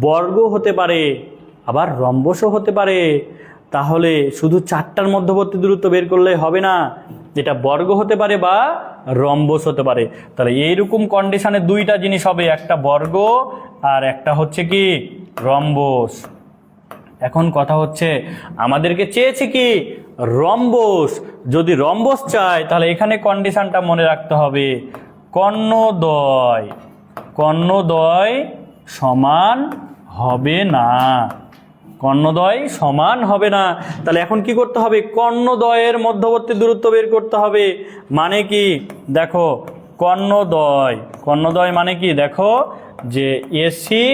বর্গ হতে পারে, আবার রম্বসও হতে পারে। তাহলে শুধু 4টার মধ্যবর্তী দূরত্ব বের করলে হবে না, এটা বর্গ হতে পারে বা রম্বস হতে পারে। তাহলে এইরকম কন্ডিশনে 2টা জিনিস হবে, একটা বর্গ আর একটা হচ্ছে কি রম্বস। এখন কথা হচ্ছে আমাদেরকে চেয়েছে কি? রম্বস। যদি রম্বস চাই তাহলে এখানে কন্ডিশনটা মনে রাখতে হবে, কর্ণদ্বয় সমান হবে না, কর্ণদ্বয় সমান হবে না। তাহলে এখন কি করতে হবে? কর্ণদ্বয়ের মধ্যবর্তী দূরত্ব বের করতে হবে। মানে কি? দেখো কর্ণদ্বয় মানে কি? দেখো যে এসি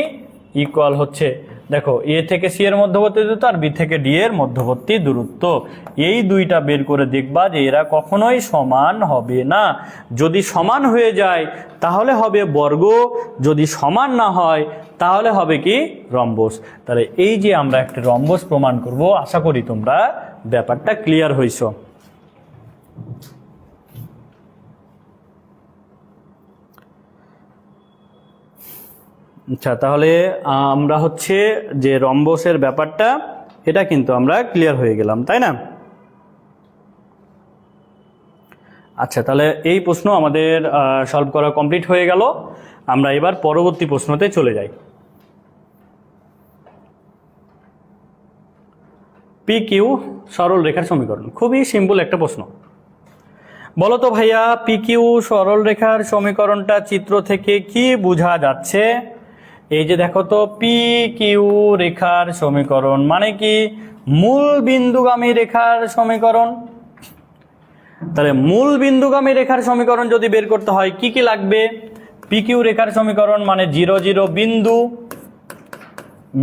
ইকুয়াল হচ্ছে, দেখো এ থেকে সি এর মধ্যবর্তী দূরত্ব আর বি থেকে ডি এর মধ্যবর্তী দূরত্ব, এই দুইটা বের করে দেখবা যে এরা কখনোই সমান হবে না। যদি সমান হয়ে যায় তাহলে হবে বর্গ, যদি সমান না হয় তাহলে হবে কি রম্বস। তাহলে এই যে আমরা একটা রম্বস প্রমাণ করব, আশা করি তোমরা ব্যাপারটা ক্লিয়ার হইছো। আচ্ছা, তাহলে আমরা হচ্ছে যে রম্বসের ব্যাপারটা এটা কিন্তু আমরা ক্লিয়ার হয়ে গেলাম, তাই না? আচ্ছা, তাহলে এই প্রশ্ন আমাদের সলভ করা কমপ্লিট হয়ে গেল। আমরা এবার পরবর্তী প্রশ্নতে চলে যাই। পি কিউ সরল রেখার সমীকরণ, খুবই সিম্পল একটা প্রশ্ন। বলো তো ভাইয়া, পি কিউ সরল রেখার সমীকরণটা চিত্র থেকে কি বোঝা যাচ্ছে? এই যে দেখো তো, পি কিউ রেখার সমীকরণ মানে কি? মূল বিন্দুগামী রেখার সমীকরণ। তাহলে মূল বিন্দুগামী রেখার সমীকরণ যদি বের করতে হয় কি কি লাগবে? পি কিউ রেখার সমীকরণ মানে 0 0 বিন্দু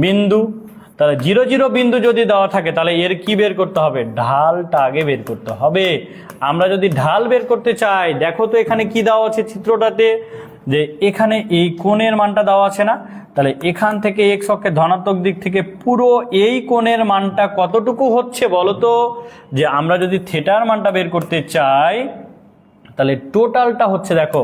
বিন্দু। তাহলে 0 0 বিন্দু যদি দেওয়া থাকে তাহলে এর কি বের করতে হবে? ঢালটা আগে বের করতে হবে। আমরা যদি ঢাল বের করতে চাই, দেখো তো এখানে কি দেওয়া আছে চিত্রটাতে, যে এখানে এই কোণের মানটা দেওয়া আছে না? তাহলে এখান থেকে এক্স অক্ষের ধনাত্মক দিক থেকে পুরো এই কোণের মানটা কতটুকু হচ্ছে বলো তো? যে আমরা যদি থিটার মানটা বের করতে চাই তাহলে টোটালটা হচ্ছে দেখো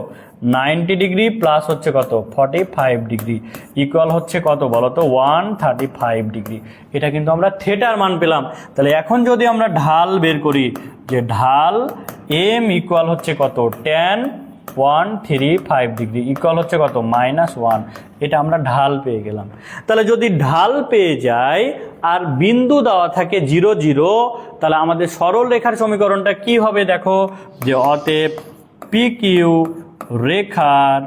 90 ডিগ্রি প্লাস হচ্ছে কত 45 ডিগ্রি ইকুয়াল হচ্ছে কত বলো তো 135 ডিগ্রি। এটা কিন্তু আমরা থিটার মান পেলাম। তাহলে এখন যদি আমরা ঢাল বের করি, যে ঢাল এম ইকুয়াল হচ্ছে কত tan 135 ডিগ্রি ইকুয়াল হচ্ছে কত -1, এটা আমরা ঢাল পেয়ে গেলাম। তাহলে যদি ঢাল পেয়ে যাই আর বিন্দু দেওয়া থাকে 0 0, তাহলে আমাদের সরল রেখার সমীকরণটা কি হবে? দেখো যে অতএব পি কিউ রেখার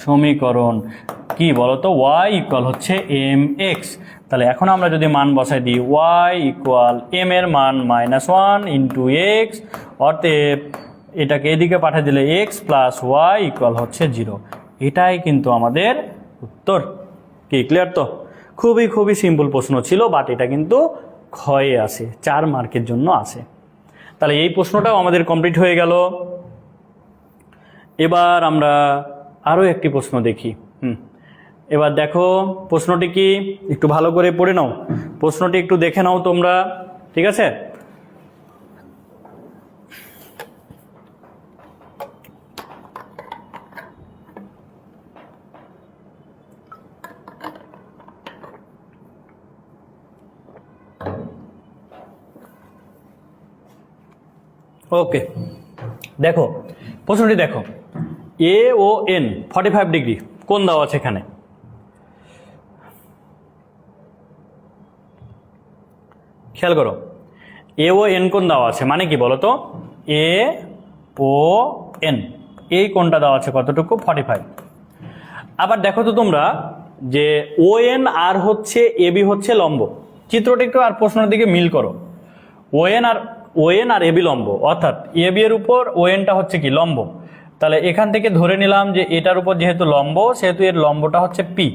সমীকরণ কি বলতো? y ইকুয়াল হচ্ছে mx। তাহলে এখন আমরা যদি মান বসাই দিই, y ইকুয়াল m এর মান -1 ইন্টু এক্স, অতএব এটাকে এদিকে পাঠিয়ে দিলে x প্লাস ওয়াই ইকুয়াল হচ্ছে 0। এটাই কিন্তু আমাদের উত্তর। কি ক্লিয়ার তো? খুবই খুবই সিম্পল প্রশ্ন ছিল, বাট এটা কিন্তু ক্ষয়ে আসে, 4 মার্কের জন্য আসে। তাহলে এই প্রশ্নটাও আমাদের কমপ্লিট হয়ে গেল। এবার আমরা আরও একটি প্রশ্ন দেখি। এবার দেখো প্রশ্নটি কি, একটু ভালো করে পড়ে নাও, প্রশ্নটি একটু দেখে নাও তোমরা, ঠিক আছে? ওকে, দেখো প্রশ্নটি দেখো, এ ও এন 45 ডিগ্রি কোণ দেওয়া আছে এখানে। খেয়াল করো, এ ও এন কোণ দেওয়া আছে মানে কি বলো তো? এ ও এন এই কোণটা দেওয়া আছে কতটুকু? 45। আবার দেখো তো তোমরা যে ও এন আর হচ্ছে এ বি হচ্ছে লম্ব। চিত্রটি একটু আর প্রশ্নের দিকে মিল করো। O N R A B লম্ব, অর্থাৎ এ বি এর উপর ও এনটা হচ্ছে কি লম্ব। তাহলে এখান থেকে ধরে নিলাম যে এটার উপর যেহেতু লম্ব সেহেতু এর লম্বটা হচ্ছে পি,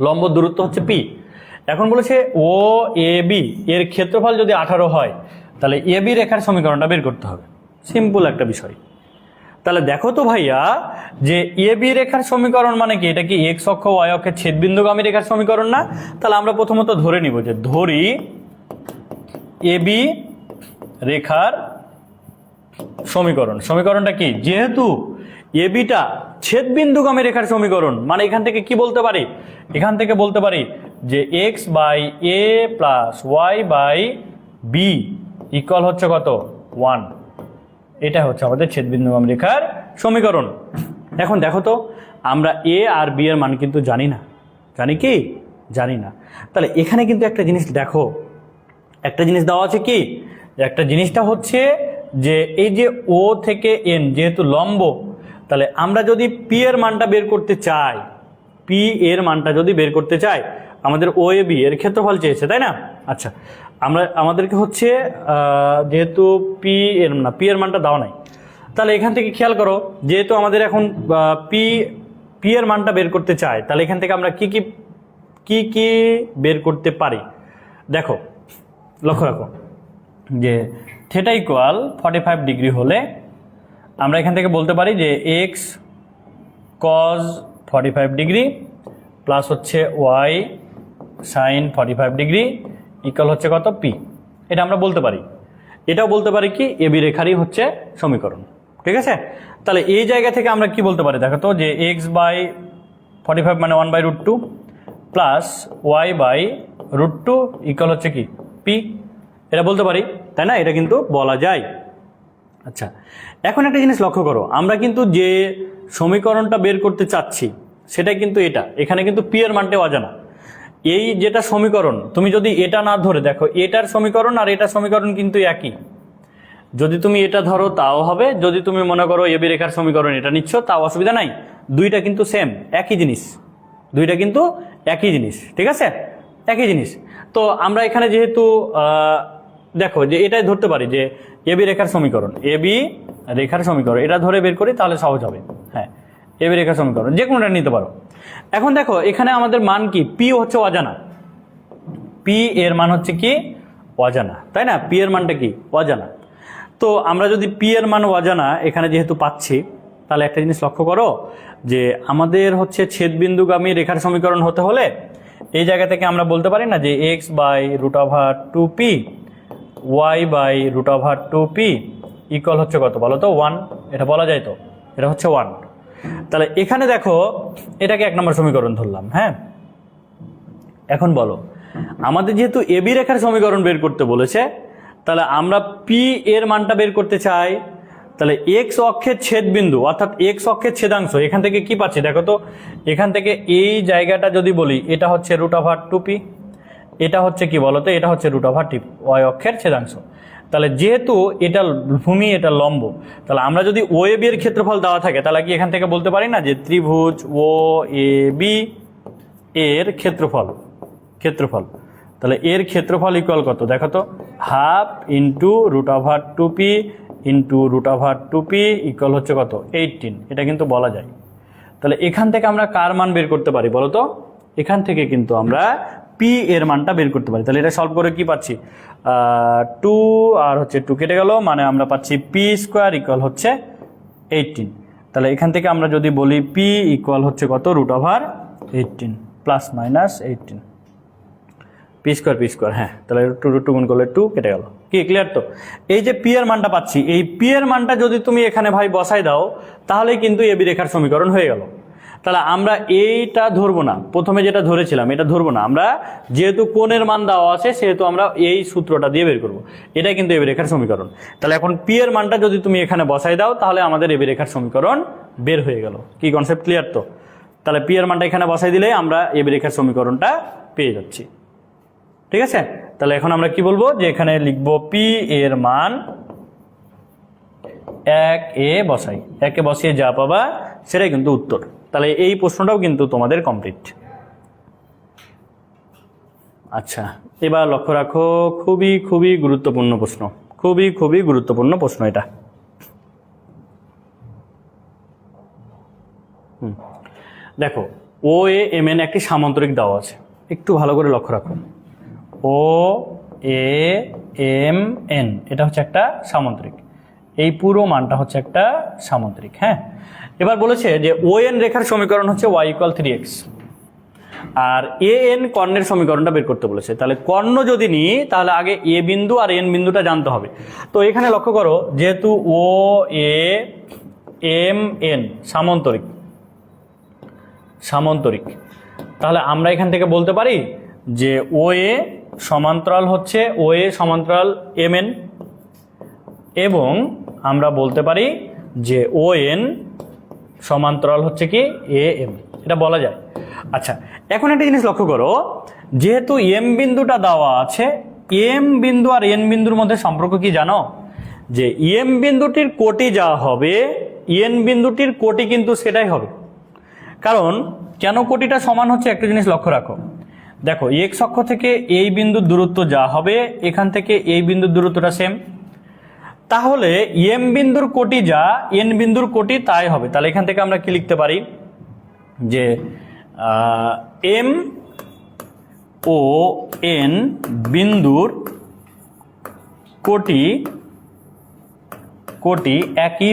লম্ব দূরত্ব হচ্ছে পি। এখন বলেছে ও এ বি এর ক্ষেত্রফল যদি 18 হয় তাহলে এ বি রেখার সমীকরণটা বের করতে হবে। সিম্পল একটা বিষয়। তাহলে দেখো তো ভাইয়া যে এ বি রেখার সমীকরণ মানে কি? এটা কি এক্স অক্ষ ওয়াই অক্ষের ছেদবিন্দুগামী রেখার সমীকরণ না? তাহলে আমরা প্রথমত ধরে নিব যে ধরি এ বি রেখার সমীকরণ। সমীকরণটা কি? যেহেতু এ বিটা ছেদবিন্দুগামী রেখার সমীকরণ মানে এখান থেকে কি বলতে পারি? এখান থেকে বলতে পারি যে x by a plus y by b equal হচ্ছে কত 1। এটা হচ্ছে আমাদের ছেদবিন্দুগামী রেখার সমীকরণ। এখন দেখো তো আমরা এ আর বি এর মান কিন্তু জানি না, জানি কি? জানি না। তাহলে এখানে কিন্তু একটা জিনিস দেখো, একটা জিনিস দেওয়া আছে কি? একটা জিনিসটা হচ্ছে যে এই যে ও থেকে এন যেহেতু লম্ব, তাহলে আমরা যদি পি এর মানটা বের করতে চাই, পি এর মানটা যদি বের করতে চাই, আমাদের ও এ বি এর ক্ষেত্রফল চেয়েছে, তাই না? আচ্ছা, আমাদেরকে হচ্ছে যেহেতু পি এর মানটা দেওয়া নাই, তাহলে এখান থেকে খেয়াল করো যেহেতু আমাদের এখন পি এর মানটা বের করতে চাই, তাহলে এখান থেকে আমরা কি কি কি কি বের করতে পারি? দেখো, লক্ষ্য রাখো যে থিটা ইকুয়াল 45 ডিগ্রি হলে আমরা এখান থেকে বলতে পারি যে এক্স কজ 45 ডিগ্রি প্লাস হচ্ছে ওয়াই সাইন 45 ডিগ্রি ইকুয়াল হচ্ছে কত? পি। এটা আমরা বলতে পারি। এটাও বলতে পারি কি এবি রেখারই হচ্ছে সমীকরণ। ঠিক আছে, তাহলে এই জায়গা থেকে আমরা কি বলতে পারি? দেখো তো যে এক্স বাই 45 মানে 1/√2 প্লাস ওয়াই বাই √2 ইকুয়াল হচ্ছে কি পি। এটা বলতে পারি, তাই না? এটা কিন্তু বলা যায়। আচ্ছা, এখন একটা জিনিস লক্ষ্য করো, আমরা কিন্তু যে সমীকরণটা বের করতে চাচ্ছি সেটা কিন্তু এটা, এখানে কিন্তু পি এর মানটা অজানা। এই যেটা সমীকরণ, তুমি যদি এটা না ধরে দেখো, এটার সমীকরণ আর এটার সমীকরণ কিন্তু একই। যদি তুমি এটা ধরো তাও হবে, যদি তুমি মনে করো এবি রেখার সমীকরণ এটা নিচ্ছ তাও অসুবিধা নাই। দুইটা কিন্তু সেম, একই জিনিস, দুইটা কিন্তু একই জিনিস। ঠিক আছে, একই জিনিস। তো আমরা এখানে যেহেতু দেখো যে এটাই ধরতে পারি যে এবি রেখার সমীকরণ, এবি রেখার সমীকরণ এটা ধরে বের করি তাহলে সহজ হবে। হ্যাঁ, এবি রেখার সমীকরণ যে কোনোটা নিতে পারো। এখন দেখো এখানে আমাদের মান কি? পি হচ্ছে অজানা, পি এর মান হচ্ছে কি? অজানা, তাই না? পি এর মানটা কি? অজানা। তো আমরা যদি পি এর মান অজানা এখানে যেহেতু পাচ্ছি, তাহলে একটা জিনিস লক্ষ্য করো যে আমাদের হচ্ছে ছেদবিন্দুগামী রেখার সমীকরণ হতে হলে এই জায়গা থেকে আমরা বলতে পারি না যে x by √2p y by √2p equal হচ্ছে কত বলো তো? 1। এটা বলা যায় তো, এটা হচ্ছে 1। তাহলে এখানে দেখো এটাকে 1 নম্বর সমীকরণ ধরলাম। হ্যাঁ, এখন বলো, আমাদের যেহেতু এবি রেখার সমীকরণ বের করতে বলেছে, তাহলে আমরা পি এর মানটা বের করতে চাই। তাহলে এক্স অক্ষের ছেদবিন্দু অর্থাৎ এক্স অক্ষের ছেদাংশ এখান থেকে কি পাচ্ছি দেখো তো, এখান থেকে এই জায়গাটা যদি বলি এটা হচ্ছে √2p, এটা হচ্ছে কি বলতো? এটা হচ্ছে √2 ওয়াই অক্ষের ছেদাংশ। তাহলে যেহেতু এটা ভূমি এটা লম্ব, তাহলে আমরা যদি ও এ বি এর ক্ষেত্রফল দেওয়া থাকে তাহলে কি এখান থেকে বলতে পারি না যে ত্রিভুজ ও এ বি এর ক্ষেত্রফল, তাহলে এর ক্ষেত্রফল ইকুয়াল কত দেখো তো? Half into √2p into √2p equal হচ্ছে কত? 18। এটা কিন্তু বলা যায়। তাহলে এখান থেকে আমরা কার মান বের করতে পারি বলো তো? এখান থেকে কিন্তু আমরা পি এর মানটা বের করতে পারি। তাহলে এটা সলভ করে কি পাচ্ছি? 2 আর হচ্ছে 2 কেটে গেল, মানে আমরা পাচ্ছি পি স্কোয়ার ইকুয়াল হচ্ছে 18। তাহলে এখান থেকে আমরা যদি বলি পি ইকুয়াল হচ্ছে কত? √18 প্লাস মাইনাস 18 পি স্কোয়ার। হ্যাঁ, তাহলে 2 গুণ করলে 2 কেটে গেল। কি ক্লিয়ার তো? এই যে পি এর মানটা পাচ্ছি, এই পি এর মানটা যদি তুমি এখানে ভাই বসাই দাও তাহলেই কিন্তু এবি রেখার সমীকরণ হয়ে গেল। তাহলে আমরা এইটা ধরবো না, প্রথমে যেটা ধরেছিলাম এটা ধরবো না। আমরা যেহেতু কোণের মান দেওয়া আছে সেহেতু আমরা এই সূত্রটা দিয়ে বের করবো। এটাই কিন্তু এবি রেখার সমীকরণ। তাহলে এখন পি এর মানটা যদি তুমি এখানে বসাই দাও তাহলে আমাদের এবি রেখার সমীকরণ বের হয়ে গেল। কি কনসেপ্ট ক্লিয়ার তো? তাহলে পি এর মানটা এখানে বসাই দিলে আমরা এবি রেখার সমীকরণটা পেয়ে যাচ্ছি। ঠিক আছে, তাহলে এখন আমরা কি বলবো? যে এখানে লিখবো পি এর মান 1 বসাই, 1 বসিয়ে যা পাবা সেটাই কিন্তু উত্তর। তাহলে এই প্রশ্নটাও কিন্তু তোমাদের কমপ্লিট। আচ্ছা, এবার লক্ষ্য রাখো, খুবই গুরুত্বপূর্ণ প্রশ্ন, খুবই গুরুত্বপূর্ণ প্রশ্ন এটা। দেখো, ও এ এম এন একটি সামান্তরিক দেওয়া আছে, একটু ভালো করে লক্ষ্য রাখো। ও এ এম এন এটা হচ্ছে একটা সামান্তরিক, এই পুরো মানটা হচ্ছে একটা সামান্তরিক। হ্যাঁ, এবার বলেছে যে ও এন রেখার সমীকরণ হচ্ছে y = 3x, R A N কর্ণের সমীকরণটা বের করতে বলেছে। তাহলে কর্ণ যদি নিই তাহলে আগে এ বিন্দু আর এন বিন্দুটা জানতে হবে। তো এখানে লক্ষ্য করো, যেহেতু ও এ এম এন সামান্তরিক, তাহলে আমরা এখান থেকে বলতে পারি যে ও এ সমান্তরাল হচ্ছে ও এ সমান্তরাল এম এন, এবং আমরা বলতে পারি যে ও এন সমান্তরাল হচ্ছে কি এ এম, এটা বলা যায়। আচ্ছা, এখন একটা জিনিস লক্ষ্য করো, যেহেতু এম বিন্দুটা দেওয়া আছে, এম বিন্দু আর এন বিন্দুর মধ্যে সম্পর্ক কি জানো? যে এম বিন্দুটির কোটি যা হবে এন বিন্দুটির কোটি কিন্তু সেটাই হবে। কারণ কেন কোটিটা সমান হচ্ছে একটা জিনিস লক্ষ্য রাখো। দেখো, এক্স অক্ষ থেকে এই বিন্দুর দূরত্ব যা হবে এখান থেকে এই বিন্দুর দূরত্বটা সেম, তাহলে এম বিন্দুর কোটি যা এন বিন্দুর কোটি তাই হবে। তাহলে এখান থেকে আমরা কি লিখতে পারি যে এম ও এন বিন্দুর কোটি একই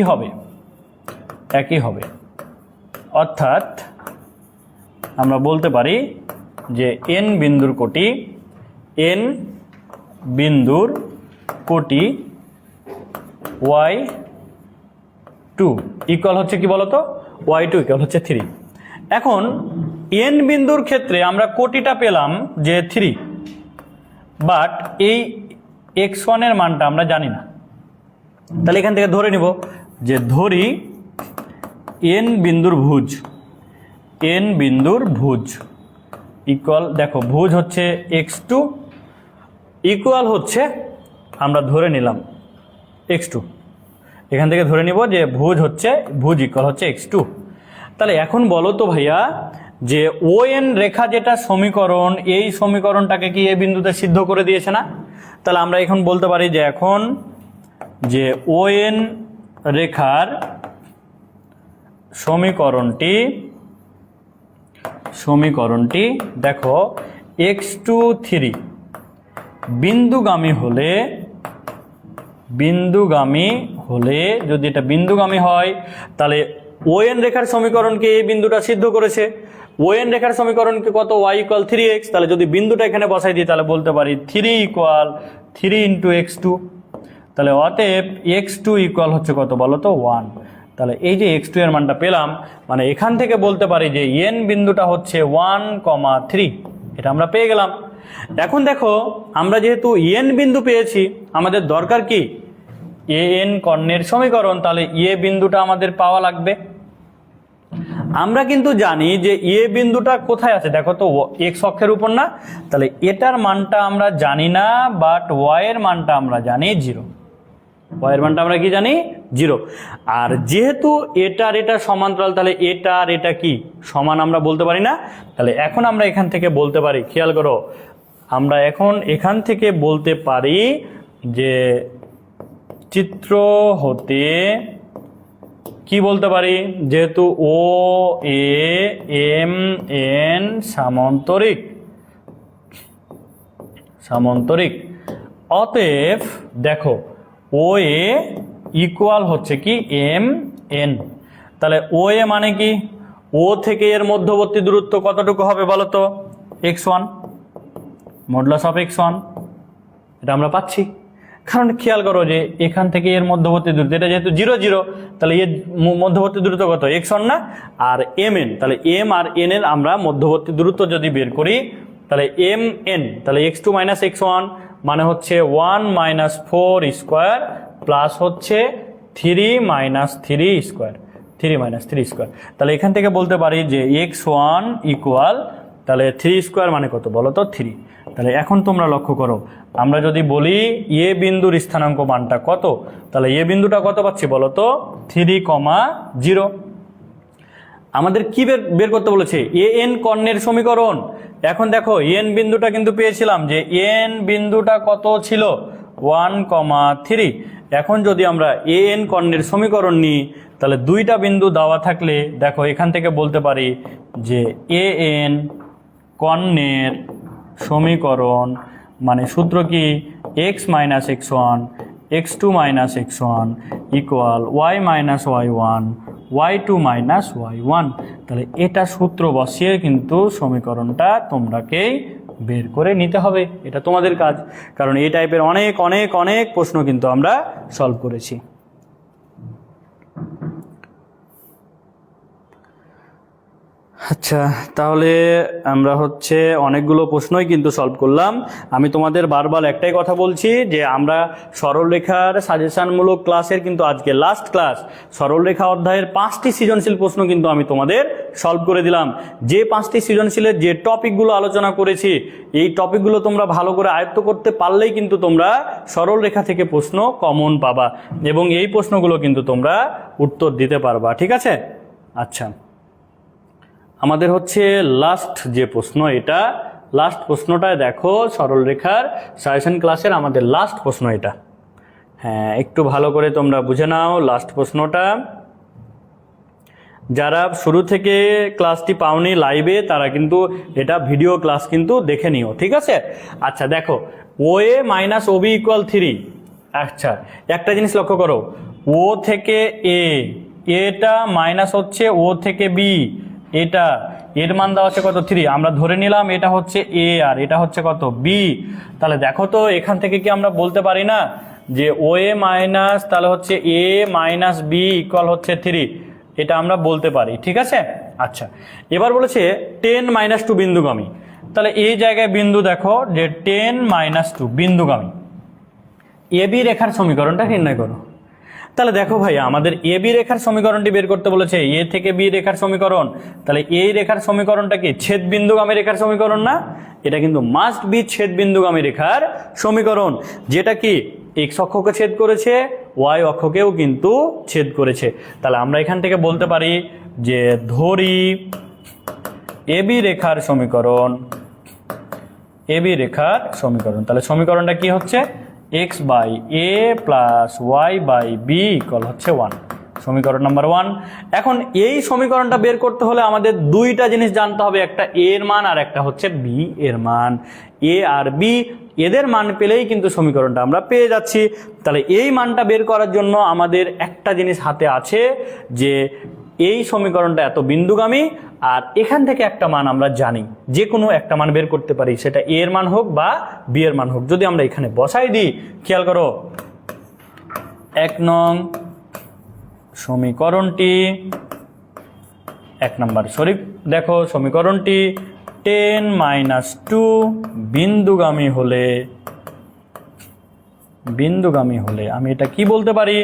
হবে অর্থাৎ আমরা বলতে পারি যে এন বিন্দুর কোটি y2 ইকুয়াল হচ্ছে কি বলতো, y2 ইকুয়াল হচ্ছে 3। এখন এন বিন্দুর ক্ষেত্রে আমরা কোটিটা পেলাম যে 3, বাট এই x1 এর মানটা আমরা জানি না। তাহলে এখান থেকে ধরে নিব যে ধরি এন বিন্দুর ভুজ ইকুয়াল, দেখো ভুজ হচ্ছে x2 ইকুয়াল হচ্ছে, আমরা ধরে নিলাম x2, এখান থেকে ধরে নিব যে ভুজ ইকুয়াল হচ্ছে x2। তাহলে এখন বলো তো ভাইয়া যে ও এন রেখা যেটা সমীকরণ, এই সমীকরণটাকে কি এই বিন্দুতে সিদ্ধ করে দিয়েছে না? তাহলে আমরা এখন বলতে পারি যে এখন যে ও এন রেখার সমীকরণটি দেখো x2 3 বিন্দুগামী হলে যদি এটা বিন্দুগামী হয় তাহলে ও এন রেখার সমীকরণকে এই বিন্দুটা সিদ্ধ করেছে। ও এন রেখার সমীকরণকে কত, y ইকুয়াল 3x। তাহলে যদি বিন্দুটা এখানে বসাই দিই তাহলে বলতে পারি 3 ইকুয়াল 3 ইন্টু x2। তাহলে অতএব x2 ইকুয়াল হচ্ছে কত বলো তো, 1। তাহলে এই যে x2 এর মানটা পেলাম, মানে এখান থেকে বলতে পারি যে এন বিন্দুটা হচ্ছে 1,3, এটা আমরা পেয়ে গেলাম। এখন দেখো আমরা যেহেতু এন বিন্দু পেয়েছি, আমাদের দরকার কি এ এন কর্ণের সমীকরণ, তাহলে এ বিন্দুটা আমাদের পাওয়া লাগবে। আমরা কিন্তু জানি যে এ বিন্দুটা কোথায় আছে, দেখো তো এক্স অক্ষের উপর না, তাহলে এটার মানটা আমরা জানি না, বাট ওয়াই এর মানটা আমরা জানি 0। ওয়াই এর মানটা আমরা কি জানি, 0। আর যেহেতু এটা সমান্তরাল, তাহলে এটা আর এটা কি সমান আমরা বলতে পারি না। তাহলে এখন আমরা এখান থেকে বলতে পারি, খেয়াল করো, আমরা এখন এখান থেকে বলতে পারি যে চিত্র হতে কি বলতে পারি, যেহেতু ও এ এম এন সামান্তরিক, অতএব দেখো ও এ ইকুয়াল হচ্ছে কি এম এন। তাহলে ও এ মানে কি, ও থেকে এর মধ্যবর্তী দূরত্ব কতটুকু হবে বলো তো, x1 মডুলাস অফ x1, এটা আমরা পাচ্ছি। কারণ খেয়াল করো যে এখান থেকে এর মধ্যবর্তী দূরত্ব, এটা যেহেতু 0 0, তাহলে এর মধ্যবর্তী দূরত্ব কত, x1 না, আর এম এন, তাহলে এম আর এন এর আমরা মধ্যবর্তী দূরত্ব যদি বের করি তাহলে এম এন, তাহলে x2 মাইনাস x1 মানে হচ্ছে 1 মাইনাস 4 স্কোয়ার প্লাস হচ্ছে 3 মাইনাস 3 স্কোয়ার, 3 মাইনাস 3 স্কোয়ার। তাহলে এখান থেকে বলতে পারি যে x1 ইকুয়াল, তাহলে 3 স্কোয়ার মানে কত বলো তো, 3। তাহলে এখন তোমরা লক্ষ্য করো, আমরা যদি বলি এ বিন্দুর স্থানাঙ্ক মানটা কত, তাহলে এ বিন্দুটা কত পাচ্ছি বলো তো, 3,0। আমাদের কি বের করতে বলেছে, এ এন কর্ণের সমীকরণ। এখন দেখো এন বিন্দুটা কিন্তু পেয়েছিলাম যে এন বিন্দুটা কত ছিল, 1,3। এখন যদি আমরা এ এন কর্ণের সমীকরণ নিই, তাহলে দুইটা বিন্দু দেওয়া থাকলে দেখো এখান থেকে বলতে পারি যে এ এন কর্ণের সমীকরণ মানে সূত্র কি, x minus x1 x2 minus x1 equal y minus y1 y2 minus y1। তাহলে এটা সূত্র বসিয়ে কিন্তু সমীকরণটা তোমরাকেই বের করে নিতে হবে, এটা তোমাদের কাজ। কারণ এই টাইপের অনেক অনেক অনেক প্রশ্ন কিন্তু আমরা সলভ করেছি। আচ্ছা, তাহলে আমরা অনেকগুলো প্রশ্নই কিন্তু সলভ করলাম। আমি তোমাদের বারবার একটাই কথা বলছি যে আমরা সরলরেখার সাজেশনমূলক ক্লাসের কিন্তু আজকে লাস্ট ক্লাস। সরলরেখা অধ্যায়ের 5টি সৃজনশীল প্রশ্ন কিন্তু আমি তোমাদের সলভ করে দিলাম। যে 5টি সৃজনশীলের যে টপিকগুলো আলোচনা করেছি, এই টপিকগুলো তোমরা ভালো করে আয়ত্ত করতে পারলেই কিন্তু তোমরা সরলরেখা থেকে প্রশ্ন কমন পাবা এবং এই প্রশ্নগুলো কিন্তু তোমরা উত্তর দিতে পারবা। ঠিক আছে? আচ্ছা, আমাদের লাস্ট যে প্রশ্ন, এটা লাস্ট প্রশ্নটায় দেখো, সরলরেখার সাজেশন ক্লাসের আমাদের লাস্ট প্রশ্ন এটা। হ্যাঁ, একটু ভালো করে তোমরা বুঝে নাও লাস্ট প্রশ্নটা। যারা শুরু থেকে ক্লাসটি পাওনি লাইভে তারা কিন্তু এটা ভিডিও ক্লাস কিন্তু দেখে নিও, ঠিক আছে। আচ্ছা দেখো, ও এ মাইনাস ও বি ইকুয়াল 3। আচ্ছা একটা জিনিস লক্ষ্য করো, ও থেকে এ, এটা মাইনাস হচ্ছে ও থেকে বি, এটা এর মান দেওয়া আছে কত 3, আমরা ধরে নিলাম এটা হচ্ছে এ আর এটা হচ্ছে কত বি। তাহলে দেখো তো এখান থেকে কি আমরা বলতে পারি না যে ও এ মাইনাস তাহলে হচ্ছে এ মাইনাস বি ইকুয়াল হচ্ছে 3, এটা আমরা বলতে পারি, ঠিক আছে। আচ্ছা এবার বলেছে 10 - 2 বিন্দুগামী, তাহলে এই জায়গায় বিন্দু দেখো যে 10 - 2 বিন্দুগামী, এ বি রেখার সমীকরণটা নির্ণয় করো। তাহলে দেখো ভাই আমাদের এ বি রেখার সমীকরণটি বের করতে বলেছে, এ থেকে বি রেখার সমীকরণ। তাহলে এই রেখার সমীকরণটা কি ছেদ বিন্দুগামী রেখার সমীকরণ না? এটা কিন্তু মাস্ট বি ছেদ বিন্দুগামী রেখার সমীকরণ, যেটা কি এক্স অক্ষকে ছেদ করেছে, ওয়াই অক্ষকেও কিন্তু ছেদ করেছে। তাহলে আমরা এখান থেকে বলতে পারি যে ধরি এ বি রেখার সমীকরণ, এ বি রেখার সমীকরণ। তাহলে সমীকরণটা কি হচ্ছে x by a plus y by b equal হচ্ছে 1, সমীকরণ নাম্বার 1। এখন এই সমীকরণটা বের করতে হলে আমাদের দুইটা জিনিস জানতে হবে, একটা এ এর মান আর একটা হচ্ছে বি এর মান। এ আর বি এদের মান পেলেই কিন্তু সমীকরণটা আমরা পেয়ে যাচ্ছি। তাহলে এই মানটা বের করার জন্য আমাদের একটা জিনিস হাতে আছে যে এই সমীকরণটা এত বিন্দুগামী, আর এখান থেকে একটা মান আমরা জানি, যে কোনো একটা মান বের করতে পারি, সেটা এ এর মান হোক বা বি এর মান হোক। যদি আমরা এখানে বসাই দিই, খেয়াল করো 1 নং সমীকরণটি, 1 নম্বর সরি দেখো সমীকরণটি 10 - 2 বিন্দুগামী হলে আমি এটা কি বলতে পারি,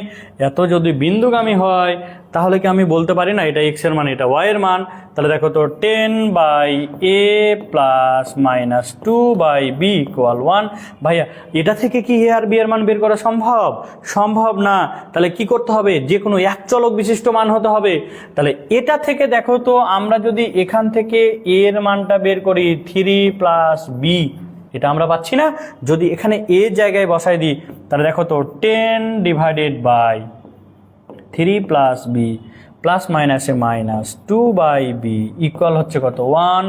এত যদি বিন্দুগামী হয় তাহলে কি আমি বলতে পারি না এটা এক্স এর মান এটা ওয়াই এর মান। তাহলে দেখো তো 10 by a plus minus 2 by b equal 1। ভাইয়া এটা থেকে কি এ আর বি এর মান বের করা সম্ভব? সম্ভব না। তাহলে কি করতে হবে, যে কোনো এক চলক বিশিষ্ট মান হতে হবে। তাহলে এটা থেকে দেখো তো আমরা যদি এখান থেকে এ এর মানটা বের করি 3 প্লাস বি, এটা আমরা পাচ্ছি না। যদি এখানে এ জায়গায় বসাই দিই তাহলে দেখো তো 10 divided by 3 plus b plus মাইনাসে মাইনাস 2 বাই বি ইকুয়াল হচ্ছে কত 1।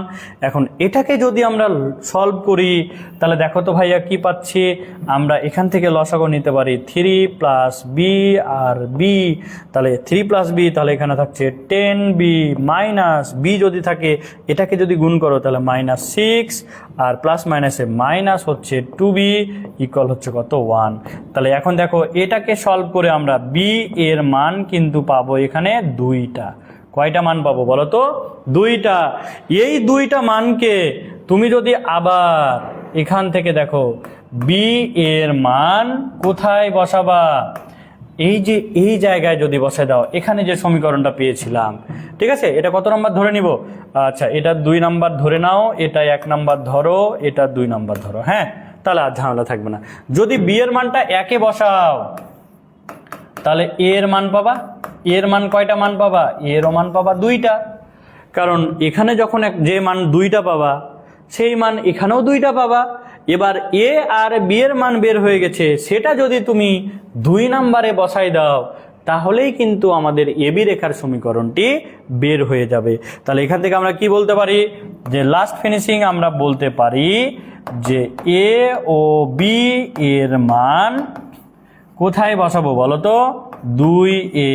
এখন এটাকে যদি আমরা সলভ করি তাহলে দেখো তো ভাইয়া কি পাচ্ছি, আমরা এখান থেকে লসাগু নিতে পারি 3 প্লাস বি আর বি, তাহলে 3 প্লাস বি, তাহলে এখানে থাকছে 10 বি মাইনাস বি, যদি থাকে এটাকে যদি গুণ করো তাহলে -6 আর প্লাস মাইনাসে মাইনাস হচ্ছে 2b ইকুয়াল হচ্ছে কত 1। তাহলে এখন দেখো এটাকে সলভ করে আমরা বি এর মান কিন্তু পাবো এখানে 2টা। কয়টা মান পাবো বলো তো? 2টা। এই 2টা মানকে তুমি যদি আবার এখান থেকে দেখো বি এর মান কোথায় বসাবা, এই যে এই জায়গায় যদি বসায় দাও, এখানে যে সমীকরণটা পেয়েছিলাম, ঠিক আছে, এটা কত নাম্বার ধরে নিব? আচ্ছা এটা 2 নাম্বার ধরে নাও, এটা 1 নাম্বার ধরো, এটা 2 নাম্বার ধরো, হ্যাঁ, তাহলে আর ঝামেলা থাকবে না। যদি বি এর মানটা 1-এ বসাও তাহলে এ এর মান পাবা, এর মান কয়টা মান পাবা, এর মান পাবা 2টা, কারণ এখানে যখন যে মান 2টা পাবা সেই মান এখানেও 2টা পাবা। এবার এ আর বি এর মান বের হয়ে গেছে, সেটা যদি তুমি 2 নাম্বারে বসাই দাও তাহলেই কিন্তু আমাদের এ বি রেখার সমীকরণটি বের হয়ে যাবে। তাহলে এখান থেকে আমরা কি বলতে পারি, যে লাস্ট ফিনিশিং আমরা বলতে পারি যে এ ও বি এর মান কোথায় বসাবো বলো তো, 2a।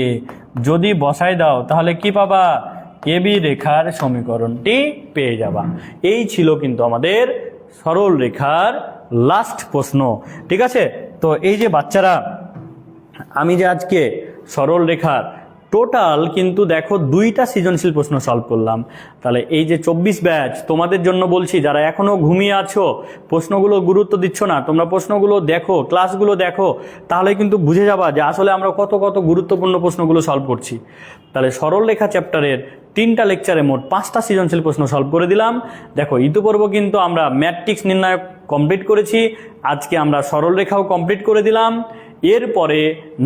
যদি বসাই দাও তাহলে কি পাবা, এ বি রেখার সমীকরণটি পেয়ে যাবা। এই ছিল কিন্তু আমাদের সরল রেখার লাস্ট প্রশ্ন, ঠিক আছে। তো এই যে বাচ্চারা, আমি যে আজকে সরল রেখার টোটাল কিন্তু দেখো 2টা সৃজনশীল প্রশ্ন সলভ করলাম। তাহলে এই যে 24 ব্যাচ তোমাদের জন্য বলছি, যারা এখনো ঘুমিয়ে আছো, প্রশ্নগুলো গুরুত্ব দিচ্ছ না, তোমরা প্রশ্নগুলো দেখো, ক্লাসগুলো দেখো, তাহলে কিন্তু বুঝে যাবা যে আসলে আমরা কত কত গুরুত্বপূর্ণ প্রশ্নগুলো সলভ করছি। তাহলে সরল রেখা চ্যাপ্টারের 3টা লেকচারে মোট 5টা সৃজনশীল প্রশ্ন সলভ করে দিলাম। দেখো ইতিপূর্বে কিন্তু আমরা ম্যাট্রিক্স নির্ণায়ক কমপ্লিট করেছি, আজকে আমরা সরল রেখাও কমপ্লিট করে দিলাম। এরপরে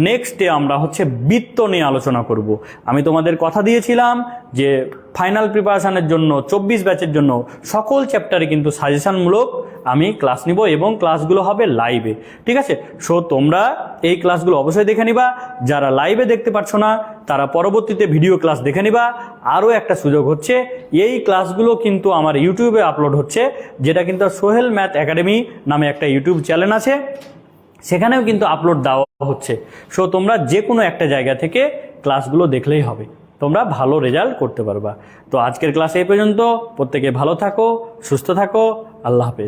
নেক্সটে আমরা হচ্ছে বৃত্ত নিয়ে আলোচনা করব। আমি তোমাদের কথা দিয়েছিলাম যে ফাইনাল প্রিপারেশানের জন্য 24 ব্যাচের জন্য সকল চ্যাপ্টারে কিন্তু সাজেশনমূলক আমি ক্লাস নিব এবং ক্লাসগুলো হবে লাইভে। ঠিক আছে, সো তোমরা এই ক্লাসগুলো অবশ্যই দেখে নিবা। যারা লাইভে দেখতে পারছো না তারা পরবর্তীতে ভিডিও ক্লাস দেখে নিবা। আরও একটা সুযোগ হচ্ছে, এই ক্লাসগুলো কিন্তু আমার ইউটিউবে আপলোড হচ্ছে, যেটা কিন্তু সোহেল ম্যাথ একাডেমি নামে একটা ইউটিউব চ্যানেল আছে, সেখানেও কিন্তু আপলোড দেওয়া হচ্ছে। সো তোমরা যে কোনো একটা জায়গা থেকে ক্লাসগুলো দেখলেই হবে, তোমরা ভালো রেজাল্ট করতে পারবা। তো আজকের ক্লাস এই পর্যন্ত। প্রত্যেকে ভালো থাকো, সুস্থ থাকো, আল্লাহ হাফেজ।